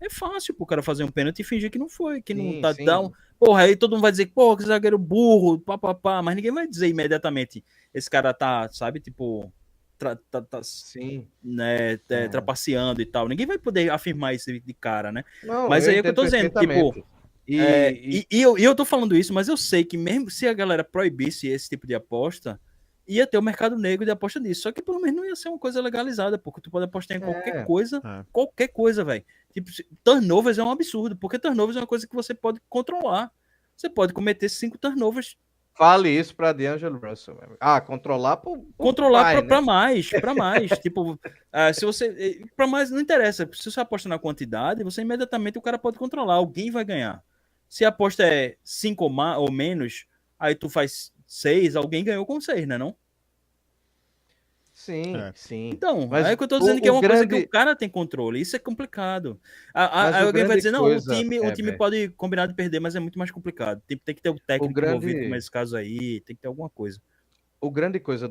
Speaker 3: É fácil pro cara fazer um pênalti e fingir que não foi, que não
Speaker 1: Sim,
Speaker 3: tá down.
Speaker 1: sim,
Speaker 3: Porra, aí todo mundo vai dizer, porra, que zagueiro burro, papapá, mas ninguém vai dizer imediatamente, esse cara tá, sabe, tipo,
Speaker 1: sim.
Speaker 3: né,
Speaker 1: É.
Speaker 3: trapaceando e tal. Ninguém vai poder afirmar isso de cara, né?
Speaker 1: Não,
Speaker 3: Mas
Speaker 1: eu
Speaker 3: aí é o que eu
Speaker 1: entendo
Speaker 3: tô dizendo, tipo,
Speaker 1: perfeitamente. E,
Speaker 3: eu tô falando isso, mas eu sei que mesmo se a galera proibisse esse tipo de aposta, ia ter o mercado negro de aposta disso. Só que pelo menos não ia ser uma coisa legalizada, porque tu pode apostar em
Speaker 1: é,
Speaker 3: qualquer coisa, velho. Tipo, turnovers é um absurdo, porque turnovers é uma coisa que você pode controlar. Você pode cometer 5 turnovers,
Speaker 1: fale isso para D'Angelo Russell. Meu amigo. Controlar por
Speaker 3: controlar
Speaker 1: pai, né?
Speaker 3: para mais. Tipo, se você. Para mais não interessa. Se você aposta na quantidade, você imediatamente o cara pode controlar. Alguém vai ganhar. Se a aposta é 5 ou menos, aí tu faz 6, alguém ganhou com 6, né? Não?
Speaker 1: Sim,
Speaker 2: é.
Speaker 1: sim.
Speaker 3: Então, aí
Speaker 1: Mas
Speaker 3: que eu tô dizendo que é
Speaker 1: o
Speaker 3: uma coisa que o
Speaker 1: grande,
Speaker 3: cara tem controle. Isso é complicado.
Speaker 1: mas
Speaker 3: Aí
Speaker 1: o
Speaker 3: alguém vai
Speaker 1: grande
Speaker 3: dizer, não,
Speaker 1: coisa,
Speaker 3: o time pode combinar de perder, mas é muito mais complicado. Tem que ter o
Speaker 1: o
Speaker 3: técnico envolvido, como é
Speaker 1: grande,
Speaker 3: esse caso aí, tem que ter alguma coisa.
Speaker 1: o grande coisa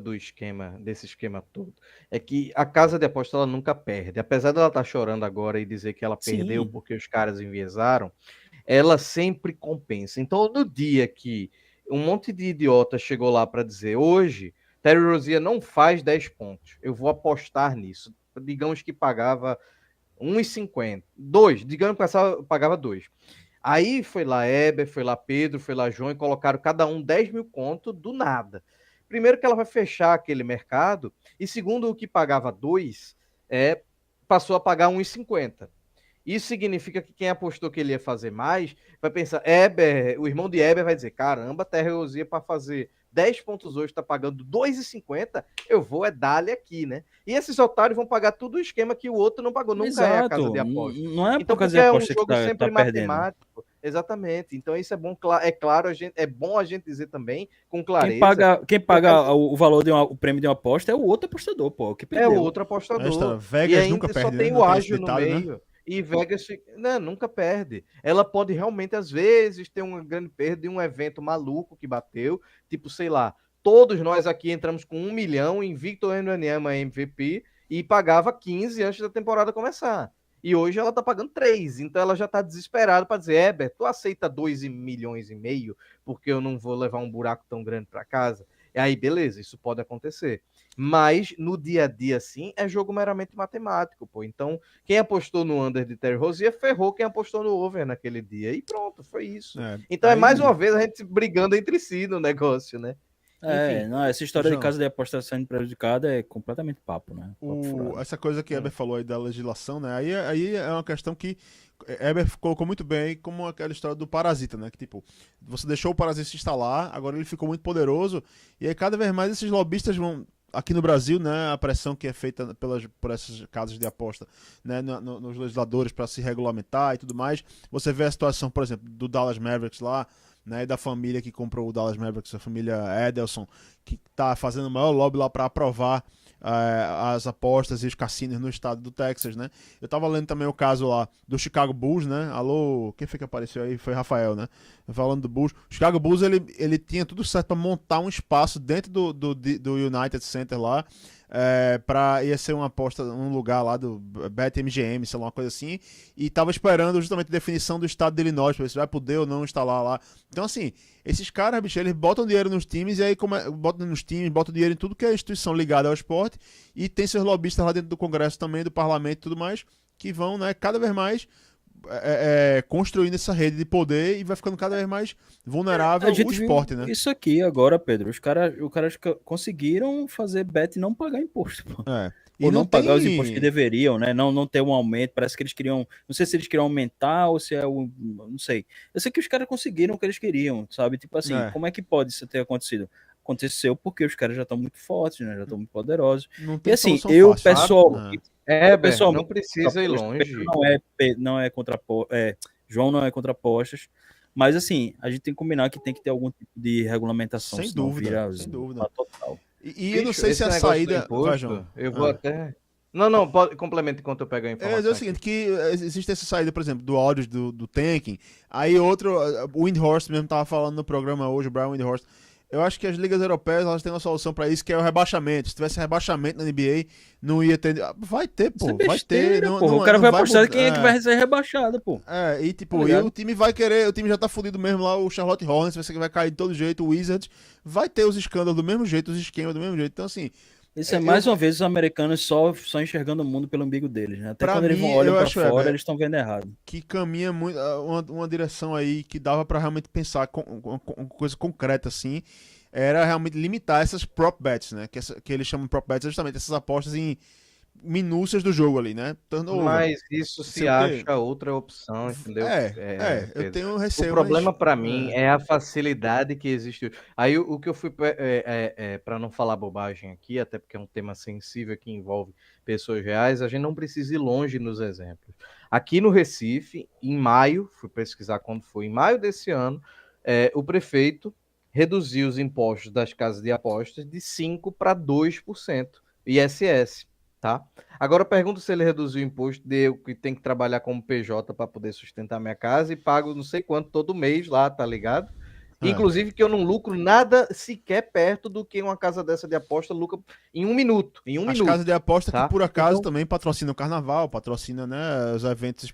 Speaker 1: desse esquema todo, é que a casa de aposta ela nunca perde. Apesar dela estar chorando agora e dizer que ela perdeu
Speaker 3: Sim,
Speaker 1: porque os caras enviesaram, ela sempre compensa. Então, no dia que um monte de idiota chegou lá para dizer hoje, Terry Rozier não faz 10 pontos, eu vou apostar nisso. Digamos que pagava 1,50. 2, digamos que pagava 2. Aí foi lá Eber, foi lá Pedro, foi lá João e colocaram cada um 10 mil conto do nada. Primeiro que ela vai fechar aquele mercado, e segundo o que pagava 2, passou a pagar 1,50. Isso significa que quem apostou que ele ia fazer mais vai pensar, o irmão de Eber vai dizer, caramba, Terry Rozier para fazer 10 pontos hoje está pagando 2,50, eu vou dar-lhe aqui, né? E esses otários vão pagar tudo o esquema que o outro não pagou, nunca é a casa de aposta.
Speaker 3: Não é
Speaker 1: Então,
Speaker 3: por causa
Speaker 1: porque
Speaker 3: de
Speaker 1: é um
Speaker 3: aposta que
Speaker 1: jogo sempre
Speaker 3: tá perdendo.
Speaker 1: matemático. Exatamente. Então, isso é bom, é claro, é bom a gente dizer também, com clareza.
Speaker 3: Quem paga o valor o prêmio de uma aposta é o outro apostador, pô, que
Speaker 1: É o
Speaker 3: perdeu.
Speaker 1: outro apostador.
Speaker 2: Vegas
Speaker 1: e ainda
Speaker 2: nunca
Speaker 1: só
Speaker 2: perde,
Speaker 1: tem
Speaker 2: né?
Speaker 1: o ágio no
Speaker 2: ditado,
Speaker 1: meio.
Speaker 2: Né?
Speaker 1: E Vegas não, nunca perde. Ela pode realmente, às vezes, ter uma grande perda de um evento maluco que bateu. Tipo, sei lá, todos nós aqui entramos com 1 milhão em Victor Wembanyama MVP e pagava 15 antes da temporada começar. E hoje ela tá pagando 3. Então ela já tá desesperada para dizer, Heber, tu aceita 2 milhões e meio porque eu não vou levar um buraco tão grande para casa? E aí, beleza, isso pode acontecer. Mas no dia a dia, assim, é jogo meramente matemático, pô. Então, quem apostou no under de Terry Rozier ferrou quem apostou no over naquele dia. E pronto, foi isso. Então é mais uma vez a gente brigando entre si no negócio, né?
Speaker 3: Enfim, não, essa história
Speaker 2: João,
Speaker 3: de casa de aposta sendo prejudicada é completamente papo, né?
Speaker 2: Essa coisa que Heber falou aí da legislação, né? Aí é uma questão que Heber colocou muito bem aí, como aquela história do parasita, né? Que tipo, você deixou o parasita se instalar, agora ele ficou muito poderoso, e aí cada vez mais esses lobistas vão. Aqui no Brasil, né, a pressão que é feita por essas casas de aposta, né, nos legisladores para se regulamentar e tudo mais. Você vê a situação, por exemplo, do Dallas Mavericks lá, né, da família que comprou o Dallas Mavericks, a família Edelson, que está fazendo o maior lobby lá para aprovar as apostas e os cassinos no estado do Texas, né? Eu tava lendo também o caso lá do Chicago Bulls, né? Alô, quem foi que apareceu aí? Foi Rafael, né? Falando do Bulls. O Chicago Bulls, ele tinha tudo certo para montar um espaço dentro do United Center lá, ia ser uma aposta, um lugar lá do BetMGM, sei lá, uma coisa assim, e tava esperando justamente a definição do estado de Illinois, pra ver se vai poder ou não instalar lá. Então, assim, esses caras, bicho, eles botam dinheiro nos times, e aí botam dinheiro em tudo que é instituição ligada ao esporte, e tem seus lobistas lá dentro do Congresso também, do Parlamento e tudo mais, que vão, né, cada vez mais construindo essa rede de poder e vai ficando cada vez mais vulnerável o esporte, né?
Speaker 3: Isso aqui agora, Pedro, os caras conseguiram fazer bet e não pagar imposto, pô.
Speaker 2: E
Speaker 3: ou não pagar os impostos que deveriam, né? Não ter um aumento. Parece que eles queriam. Não sei se eles queriam aumentar ou se é o. Não sei. Eu sei que os caras conseguiram o que eles queriam, sabe? Tipo assim, como é que pode isso ter acontecido? Aconteceu porque os caras já estão muito fortes, né? Já estão muito poderosos.
Speaker 2: Não tem
Speaker 3: e assim,
Speaker 2: fácil,
Speaker 3: pessoal.
Speaker 1: Pessoal, não precisa ir longe.
Speaker 3: Não é contra. João não é contra apostas. Mas assim, a gente tem que combinar que tem que ter algum tipo de regulamentação.
Speaker 2: Sem dúvida.
Speaker 3: Total.
Speaker 2: E eu não sei se a saída.
Speaker 1: Vai, João. Eu vou até. Não, pode, complementa enquanto eu pego a informação.
Speaker 2: É o seguinte, que existe essa saída, por exemplo, do áudio do tanking. Aí outro, o Windhorst mesmo tava falando no programa hoje, o Brian Windhorst. Eu acho que as ligas europeias, elas têm uma solução pra isso, que é o rebaixamento. Se tivesse rebaixamento na NBA, não ia ter... Vai ter, pô.
Speaker 3: Vai ter. O cara vai apostar quem é que vai ser rebaixado, pô.
Speaker 2: E tipo, e o time vai querer... O time já tá fudido mesmo lá, o Charlotte Hornets, vai cair de todo jeito, o Wizards. Vai ter os escândalos do mesmo jeito, os esquemas do mesmo jeito. Então, assim...
Speaker 3: Isso é mais uma vez os americanos só enxergando o mundo pelo umbigo deles, né? Até quando eles olham pra fora, eles estão vendo errado.
Speaker 2: Que caminha muito uma direção aí que dava pra realmente pensar com coisa concreta, assim, era realmente limitar essas prop bets, né? Que eles chamam de prop bets, justamente essas apostas em minúcias do jogo ali, né?
Speaker 1: Mas isso se acha outra opção, entendeu?
Speaker 2: Eu tenho receio.
Speaker 1: O problema para mim é a facilidade que existe. Aí o que eu fui para não falar bobagem aqui, até porque é um tema sensível que envolve pessoas reais, a gente não precisa ir longe nos exemplos. Aqui no Recife, em maio, fui pesquisar quando foi, em maio desse ano, o prefeito reduziu os impostos das casas de apostas de 5% para 2%, ISS. Tá? Agora eu pergunto se ele reduziu o imposto de eu que tenho que trabalhar como PJ para poder sustentar minha casa e pago não sei quanto todo mês lá, tá ligado? Inclusive que eu não lucro nada sequer perto do que uma casa dessa de aposta lucra em um minuto. As
Speaker 2: casas de aposta que por acaso também patrocinam o carnaval, patrocina, né, os eventos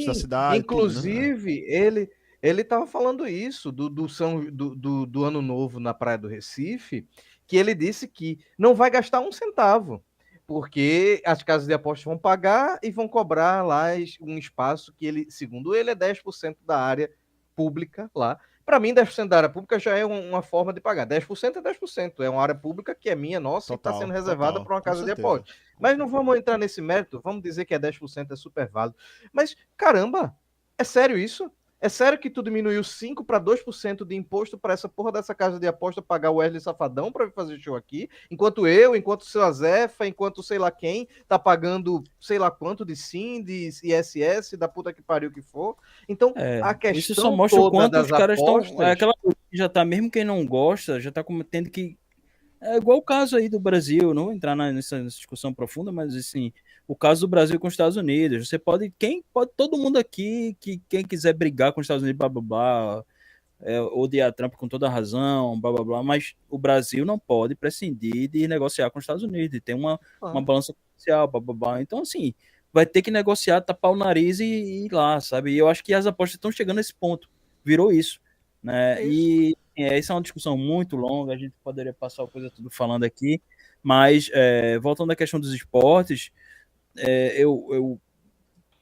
Speaker 2: da cidade.
Speaker 1: Inclusive, tudo, né? ele tava falando isso do Ano Novo na Praia do Recife, que ele disse que não vai gastar um centavo. Porque as casas de apostas vão pagar e vão cobrar lá um espaço que ele, segundo ele, é 10% da área pública lá. Para mim, 10% da área pública já é uma forma de pagar. 10% é 10%. É uma área pública que é minha, nossa, e está sendo reservada para uma casa de apostas. Mas não vamos entrar nesse mérito. Vamos dizer que 10% é super válido. Mas, caramba, é sério isso? É sério que tu diminuiu 5 para 2% de imposto para essa porra dessa casa de aposta pagar o Wesley Safadão para fazer show aqui, enquanto o seu Azefa, enquanto sei lá quem tá pagando sei lá quanto de SIM, de ISS, da puta que pariu que for. Então, a
Speaker 3: Isso só
Speaker 1: questão
Speaker 3: mostra o
Speaker 1: toda
Speaker 3: quanto
Speaker 1: das
Speaker 3: os caras estão. É
Speaker 1: apostas...
Speaker 3: aquela coisa que já tá, mesmo quem não gosta, já tá tendo que. É igual o caso aí do Brasil, não vou entrar nessa discussão profunda, mas assim, o caso do Brasil com os Estados Unidos. Você pode, todo mundo aqui, quem quiser brigar com os Estados Unidos, blá blá blá, odiar Trump com toda razão, blá blá blá, mas o Brasil não pode prescindir de negociar com os Estados Unidos, de ter uma balança comercial, blá blá blá. Então, assim, vai ter que negociar, tapar o nariz e ir lá, sabe? E eu acho que as apostas estão chegando nesse ponto, virou isso, né? E essa é uma discussão muito longa, a gente poderia passar a coisa tudo falando aqui, mas voltando à questão dos esportes, eu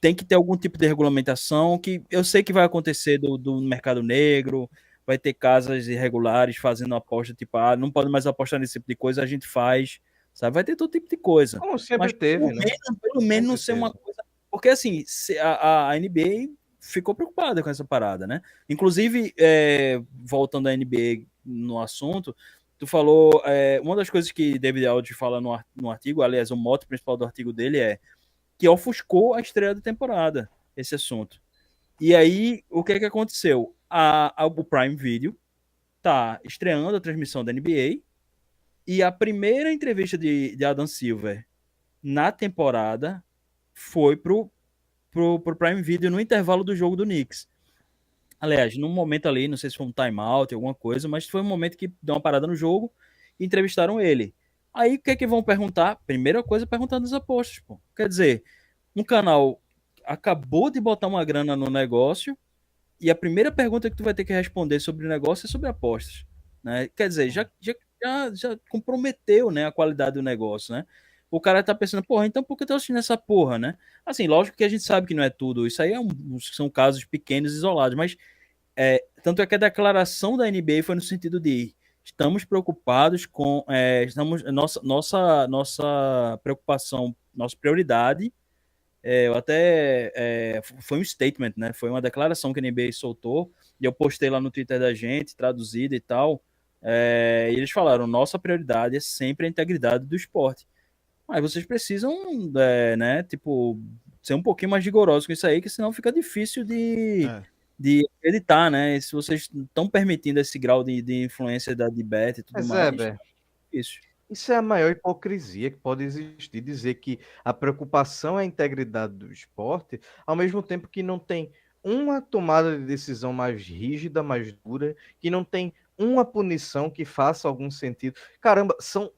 Speaker 3: tem que ter algum tipo de regulamentação que eu sei que vai acontecer do mercado negro, vai ter casas irregulares fazendo aposta, tipo, não pode mais apostar nesse tipo de coisa, a gente faz, sabe? Vai ter todo tipo de coisa.
Speaker 1: Como sempre
Speaker 3: Mas
Speaker 1: teve, né?
Speaker 3: pelo menos não ser uma coisa. Porque assim, a NBA ficou preocupada com essa parada, né? Inclusive, voltando à NBA no assunto, tu falou. Uma das coisas que David Aldridge fala no artigo, aliás, o mote principal do artigo dele é que ofuscou a estreia da temporada, esse assunto. E aí, o que é que aconteceu? O Prime Video tá estreando a transmissão da NBA e a primeira entrevista de Adam Silver na temporada foi pro Prime Video no intervalo do jogo do Knicks. Aliás, num momento ali, não sei se foi um timeout, alguma coisa, mas foi um momento que deu uma parada no jogo e entrevistaram ele. Aí, o que é que vão perguntar? Primeira coisa, perguntando as apostas, pô. Quer dizer, um canal acabou de botar uma grana no negócio e a primeira pergunta que tu vai ter que responder sobre o negócio é sobre apostas, né? Quer dizer, já comprometeu, né, a qualidade do negócio, né? O cara tá pensando, porra, então por que eu tô assistindo essa porra, né? Assim, lógico que a gente sabe que não é tudo, isso aí são casos pequenos, isolados, mas tanto é que a declaração da NBA foi no sentido de estamos preocupados com nossa preocupação, nossa prioridade. Eu até foi um statement, né? Foi uma declaração que a NBA soltou e eu postei lá no Twitter da gente, traduzida e tal. E eles falaram: nossa prioridade é sempre a integridade do esporte. Mas vocês precisam, né? Tipo, ser um pouquinho mais rigorosos com isso aí, que senão fica difícil de editar, né? Se vocês estão permitindo esse grau de influência da Bet e tudo
Speaker 1: Mas
Speaker 3: mais,
Speaker 1: isso. Isso é a maior hipocrisia que pode existir, dizer que a preocupação é a integridade do esporte, ao mesmo tempo que não tem uma tomada de decisão mais rígida, mais dura, que não tem uma punição que faça algum sentido. Caramba, são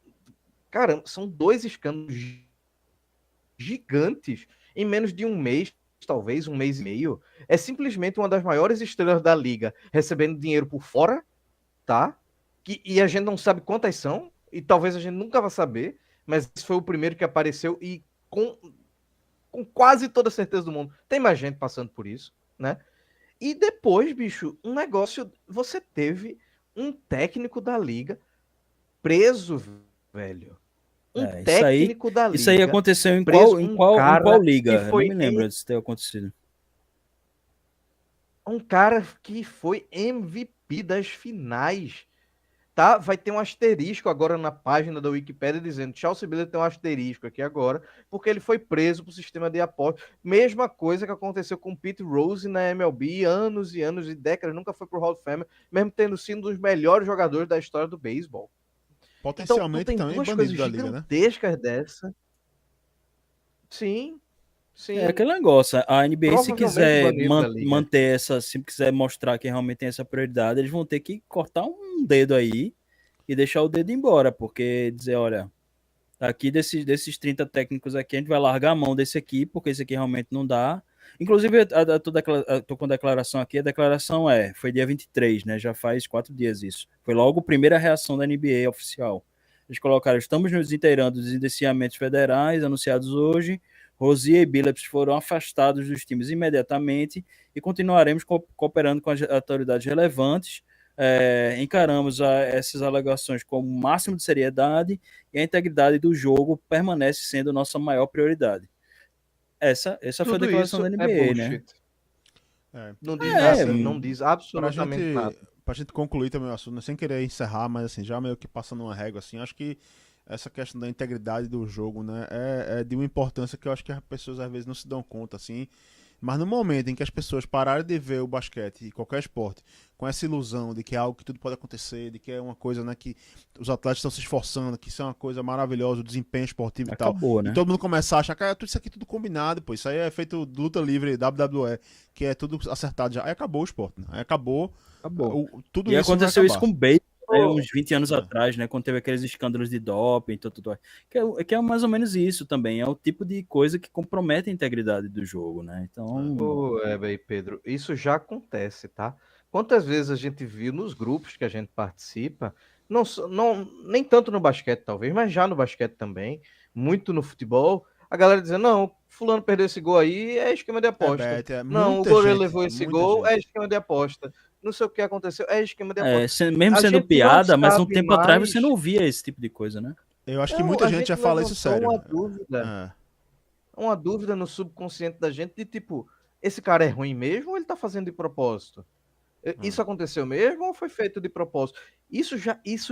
Speaker 1: dois escândalos gigantes em menos de um mês, talvez um mês e meio. É simplesmente uma das maiores estrelas da liga recebendo dinheiro por fora, tá? E a gente não sabe quantas são, e talvez a gente nunca vá saber, mas esse foi o primeiro que apareceu e com quase toda a certeza do mundo tem mais gente passando por isso, né? E depois, bicho, um negócio. Você teve um técnico da liga preso, velho. Um técnico da liga.
Speaker 3: Isso aí aconteceu em
Speaker 1: preso,
Speaker 3: em qual liga?
Speaker 1: Eu
Speaker 3: não me lembro disso ter acontecido.
Speaker 1: Um cara que foi MVP das finais. Tá? Vai ter um asterisco agora na página da Wikipédia dizendo Chelsea Billy tem um asterisco aqui agora, porque ele foi preso pro sistema de aposta. Mesma coisa que aconteceu com Pete Rose na MLB, anos e anos e décadas, nunca foi pro Hall of Fame, mesmo tendo sido um dos melhores jogadores da história do beisebol.
Speaker 2: Potencialmente
Speaker 1: então,
Speaker 2: também
Speaker 1: duas
Speaker 2: banido
Speaker 1: coisas
Speaker 2: da liga, né?
Speaker 1: gigantescas dessa. Sim.
Speaker 3: É aquele negócio, a NBA se quiser manter se quiser mostrar que realmente tem essa prioridade, eles vão ter que cortar um dedo aí e deixar o dedo embora, porque dizer, olha, aqui desses 30 técnicos aqui, a gente vai largar a mão desse aqui, porque esse aqui realmente não dá. Inclusive, tô com a declaração aqui, a declaração foi dia 23, né, já faz 4 dias isso. Foi logo a primeira reação da NBA oficial. Eles colocaram, estamos nos inteirando dos indiciamentos federais anunciados hoje, Rosier e Billups foram afastados dos times imediatamente e continuaremos cooperando com as autoridades relevantes. Encaramos essas alegações com o máximo de seriedade e a integridade do jogo permanece sendo nossa maior prioridade. Essa foi a declaração da NBA, né?
Speaker 1: Não diz
Speaker 3: É,
Speaker 1: nada, não diz absolutamente nada.
Speaker 2: Pra gente concluir também o assunto, né, sem querer encerrar, mas assim, já meio que passando uma régua, assim, acho que essa questão da integridade do jogo, né, é de uma importância que eu acho que as pessoas às vezes não se dão conta, assim. Mas no momento em que as pessoas pararem de ver o basquete e qualquer esporte com essa ilusão de que é algo que tudo pode acontecer, de que é uma coisa, né, que os atletas estão se esforçando, que isso é uma coisa maravilhosa, o desempenho esportivo e tal,
Speaker 3: acabou,
Speaker 2: e
Speaker 3: né?
Speaker 2: todo mundo começar a achar que tudo isso aqui é tudo combinado, pô, isso aí é feito de luta livre, WWE, que é tudo acertado já. Aí acabou o esporte, né? Aí acabou,
Speaker 3: Acabou.
Speaker 2: tudo
Speaker 3: E
Speaker 2: isso vai
Speaker 3: aconteceu isso
Speaker 2: acabar.
Speaker 3: com o beisebol, né, uns 20 anos
Speaker 2: É.
Speaker 3: atrás, né? Quando teve aqueles escândalos de doping e tudo. Que é mais ou menos isso também. É o tipo de coisa que compromete a integridade do jogo, né? Então,
Speaker 1: Ô, Heber e Pedro, isso já acontece, tá? Quantas vezes a gente viu nos grupos que a gente participa, nem tanto no basquete, talvez, mas já no basquete também, muito no futebol, a galera dizendo, não, fulano perdeu esse gol aí, é esquema de aposta.
Speaker 2: É
Speaker 1: Não, o
Speaker 2: muita
Speaker 1: goleiro
Speaker 2: gente,
Speaker 1: levou esse
Speaker 2: muita
Speaker 1: gol, é
Speaker 2: gente.
Speaker 1: esquema de aposta. Não sei o que aconteceu, é esquema de aposta.
Speaker 3: mesmo
Speaker 1: A
Speaker 3: sendo
Speaker 1: gente não
Speaker 3: piada, mas um
Speaker 1: sabe
Speaker 3: tempo atrás você não
Speaker 1: mais.
Speaker 3: ouvia esse tipo de coisa, né?
Speaker 2: Eu acho que
Speaker 1: Não,
Speaker 2: muita
Speaker 1: a
Speaker 2: gente já
Speaker 1: gente
Speaker 2: fala isso
Speaker 1: levantou
Speaker 2: sério. É.
Speaker 1: uma dúvida no subconsciente da gente de tipo, esse cara é ruim mesmo ou ele tá fazendo de propósito? Isso aconteceu mesmo ou foi feito de propósito? Isso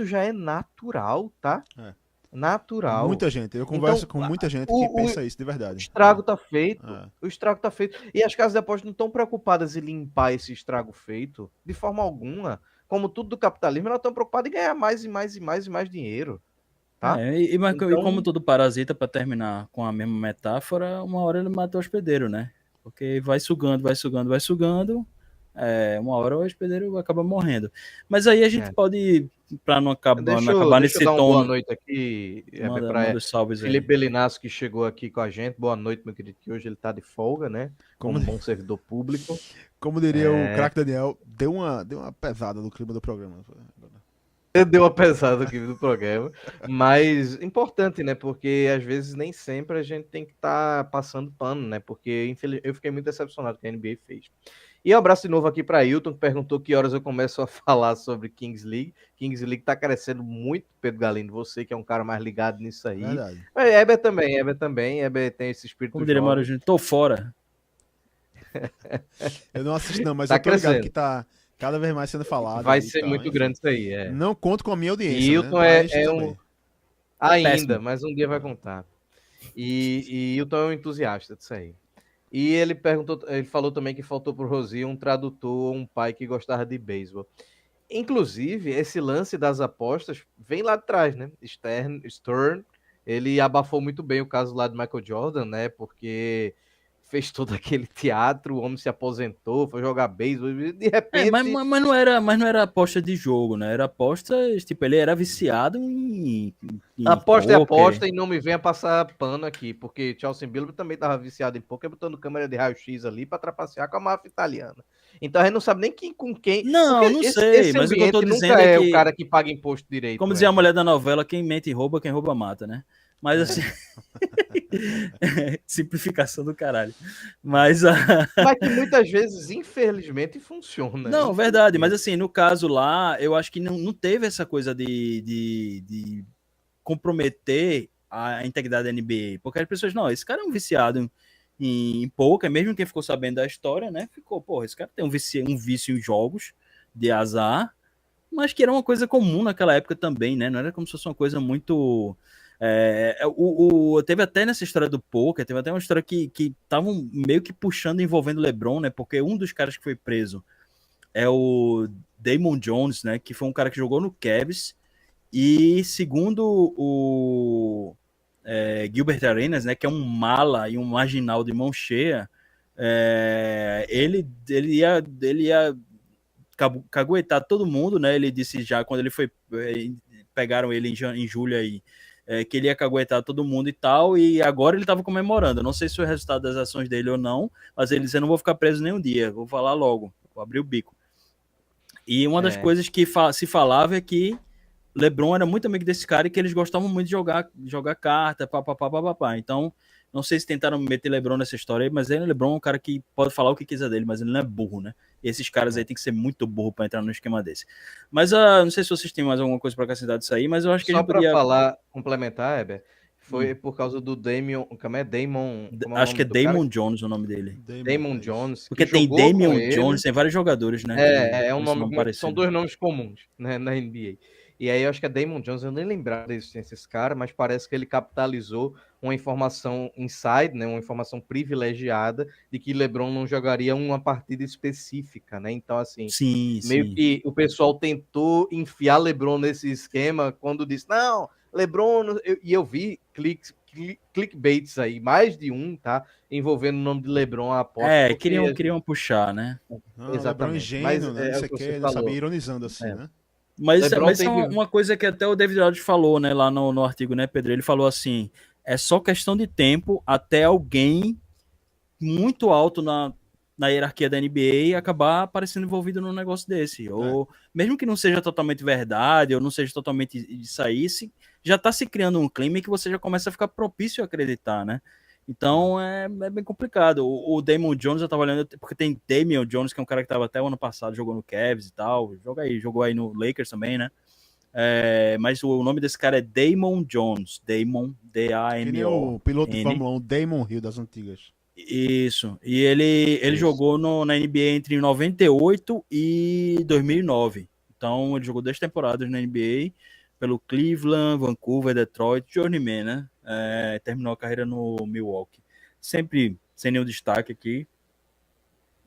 Speaker 1: já é natural, tá?
Speaker 2: É.
Speaker 1: Natural.
Speaker 2: Muita gente. Eu
Speaker 1: Então,
Speaker 2: converso com muita gente que
Speaker 1: o
Speaker 2: pensa isso de verdade.
Speaker 1: estrago tá feito.
Speaker 2: É.
Speaker 1: O estrago tá feito. E as casas de apostas não estão preocupadas em limpar esse estrago feito, de forma alguma. Como tudo do capitalismo, elas estão preocupadas em ganhar mais e mais e mais e mais dinheiro, tá?
Speaker 3: E como
Speaker 1: Então,
Speaker 3: todo parasita, para terminar com a mesma metáfora, uma hora ele mata o hospedeiro, né? Porque vai sugando, vai sugando, vai sugando. Uma hora o hospedeiro acaba morrendo. Mas aí a gente
Speaker 1: é.
Speaker 3: pode, para não acabar, não
Speaker 1: Deixa eu,
Speaker 3: acabar
Speaker 1: deixa eu
Speaker 3: nesse
Speaker 1: dar uma boa
Speaker 3: tom,
Speaker 1: noite aqui
Speaker 3: manda
Speaker 1: para
Speaker 3: os salves aí.
Speaker 1: Felipe Belinasso, que chegou aqui com a gente. Boa noite, meu querido, que hoje ele está de folga, né?
Speaker 2: Como,
Speaker 1: Como bom servidor público.
Speaker 2: como diria o craque Daniel, deu uma pesada no clima do programa.
Speaker 1: Deu uma pesada aqui do programa, mas importante, né? Porque às vezes nem sempre a gente tem que estar passando pano, né? Porque eu fiquei muito decepcionado com a NBA fez. E um abraço de novo aqui para Ailton, que perguntou que horas eu começo a falar sobre Kings League. Kings League tá crescendo muito, Pedro Galindo, você que é um cara mais ligado nisso aí.
Speaker 2: Verdade.
Speaker 1: Mas Heber tem esse espírito
Speaker 3: Como diria Mauro
Speaker 1: jovem.
Speaker 3: Júnior, tô fora.
Speaker 2: Eu não assisto, não, mas
Speaker 1: Tá
Speaker 2: eu tô ligado
Speaker 1: crescendo.
Speaker 2: que tá cada vez mais sendo falado
Speaker 1: Vai
Speaker 2: aí e
Speaker 1: ser
Speaker 2: tal.
Speaker 1: muito
Speaker 2: Enfim.
Speaker 1: grande isso aí, é.
Speaker 2: Não conto com a minha
Speaker 1: E
Speaker 2: audiência, né?
Speaker 1: Hilton
Speaker 2: Mas
Speaker 1: é
Speaker 2: também.
Speaker 1: um. Ainda,
Speaker 3: péssimo.
Speaker 1: mas um dia vai contar. E Hilton é um entusiasta disso aí. E ele falou também que faltou pro Rosi um tradutor, um pai que gostava de beisebol. Inclusive, esse lance das apostas vem lá de trás, né? Stern, ele abafou muito bem o caso lá de Michael Jordan, né? Porque fez todo aquele teatro, o homem se aposentou, foi jogar beisebol, e de repente.
Speaker 3: Mas não era aposta de jogo, né? Era aposta, tipo, ele era viciado em
Speaker 1: Aposta é
Speaker 3: poker.
Speaker 1: aposta e não me venha passar pano aqui, porque Chelsea Billups também estava viciado em poker, botando câmera de raio-x ali para trapacear com a máfia italiana. Então a gente não sabe nem com quem.
Speaker 3: Não,
Speaker 1: Porque
Speaker 3: não
Speaker 1: esse,
Speaker 3: sei,
Speaker 1: esse
Speaker 3: mas o que eu tô
Speaker 1: ambiente
Speaker 3: dizendo
Speaker 1: nunca
Speaker 3: é
Speaker 1: é o
Speaker 3: que,
Speaker 1: cara que paga imposto direito.
Speaker 3: como dizia a
Speaker 1: Heber.
Speaker 3: mulher da novela, quem mente rouba, quem rouba mata, né? Mas assim, simplificação do caralho. Mas
Speaker 1: Mas que muitas vezes, infelizmente, funciona.
Speaker 3: não, verdade, mas
Speaker 1: Infelizmente.
Speaker 3: assim, no caso lá, eu acho que não teve essa coisa de comprometer a integridade da NBA, porque as pessoas, não, esse cara é um viciado em poker, mesmo quem ficou sabendo da história, né, ficou, porra, esse cara tem um vício em jogos de azar, mas que era uma coisa comum naquela época também, né, não era como se fosse uma coisa muito... teve até nessa história do poker, teve até uma história que estavam meio que puxando envolvendo o LeBron, né, porque um dos caras que foi preso é o Damon Jones, né, que foi um cara que jogou no Cavs, e segundo o Gilbert Arenas, né, que é um mala e um marginal de mão cheia, ele ia caguetar todo mundo, né? Ele disse já quando ele foi pegaram ele em julho aí, que ele ia caguetar todo mundo e tal, e agora ele estava comemorando. Eu não sei se foi o resultado das ações dele ou não, mas ele disse: eu não vou ficar preso nenhum dia, vou falar logo, vou abrir o bico. E uma das coisas que se falava é que LeBron era muito amigo desse cara e que eles gostavam muito de jogar carta, papapá. Então, não sei se tentaram meter LeBron nessa história aí, mas LeBron é um cara que pode falar o que quiser dele, mas ele não é burro, né? E esses caras aí tem que ser muito burro para entrar num esquema desse. Mas não sei se vocês têm mais alguma coisa para acrescentar disso aí, mas eu acho que a
Speaker 1: Só
Speaker 3: gente
Speaker 1: para
Speaker 3: podia...
Speaker 1: falar, complementar, Heber, foi por causa do Damon. Como é Damon? Como é o
Speaker 3: Acho que
Speaker 1: nome
Speaker 3: é
Speaker 1: do cara?
Speaker 3: Damon Jones o nome dele.
Speaker 2: Damon,
Speaker 1: Damon
Speaker 2: é isso.
Speaker 1: Jones,
Speaker 3: Porque
Speaker 1: que
Speaker 3: tem
Speaker 1: jogou com
Speaker 3: Damian
Speaker 1: ele.
Speaker 3: Jones, tem vários jogadores, né?
Speaker 1: É um
Speaker 3: com esse
Speaker 1: nome, são
Speaker 3: parecido.
Speaker 1: 2 nomes comuns, né, na NBA. E aí eu acho que é Damon Jones, eu nem lembrava da existência desse cara, mas parece que ele capitalizou uma informação inside, né, uma informação privilegiada de que LeBron não jogaria uma partida específica, né? Então assim,
Speaker 3: Sim,
Speaker 1: meio
Speaker 3: sim.
Speaker 1: que o pessoal tentou enfiar LeBron nesse esquema quando disse, não, LeBron, e eu vi clickbaits aí, mais de um, tá? Envolvendo o nome de LeBron à aposta, porque
Speaker 3: Queriam puxar, né?
Speaker 2: Não, LeBron
Speaker 1: exatamente, mas
Speaker 2: ingênuo, né? Não
Speaker 1: é o
Speaker 2: sei
Speaker 1: que
Speaker 2: o
Speaker 1: você
Speaker 2: que, não sabia,
Speaker 1: falou.
Speaker 2: ironizando assim,
Speaker 1: É.
Speaker 2: né?
Speaker 1: LeBron
Speaker 3: Mas isso é
Speaker 1: teve.
Speaker 3: uma coisa que até o David Rodgers falou, né, lá no artigo, né, Pedro? Ele falou assim: é só questão de tempo até alguém muito alto na hierarquia da NBA acabar aparecendo envolvido num negócio desse. Ou mesmo que não seja totalmente verdade, ou não seja totalmente de sair, já está se criando um clima que você já começa a ficar propício a acreditar, né? Então é bem complicado. O Damon Jones, eu tava olhando, porque tem Damian Jones, que é um cara que tava até o ano passado, jogou no Cavs e tal, jogou aí no Lakers também, né? Mas o nome desse cara é Damon Jones. Damon,
Speaker 2: Que nem o piloto de
Speaker 3: D-A-M-O-N.
Speaker 2: Fórmula 1, Damon Hill das antigas.
Speaker 3: Isso. E ele
Speaker 1: Isso.
Speaker 3: jogou na NBA entre 98 e 2009. Então ele jogou 10 temporadas na NBA pelo Cleveland, Vancouver, Detroit, Journeyman, né? Terminou a carreira no Milwaukee. Sempre sem nenhum destaque aqui.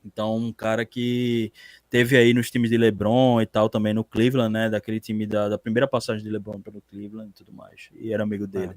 Speaker 3: Então, um cara que teve aí nos times de LeBron e tal, também no Cleveland, né? Daquele time da primeira passagem de LeBron pelo Cleveland e tudo mais. E era amigo dele.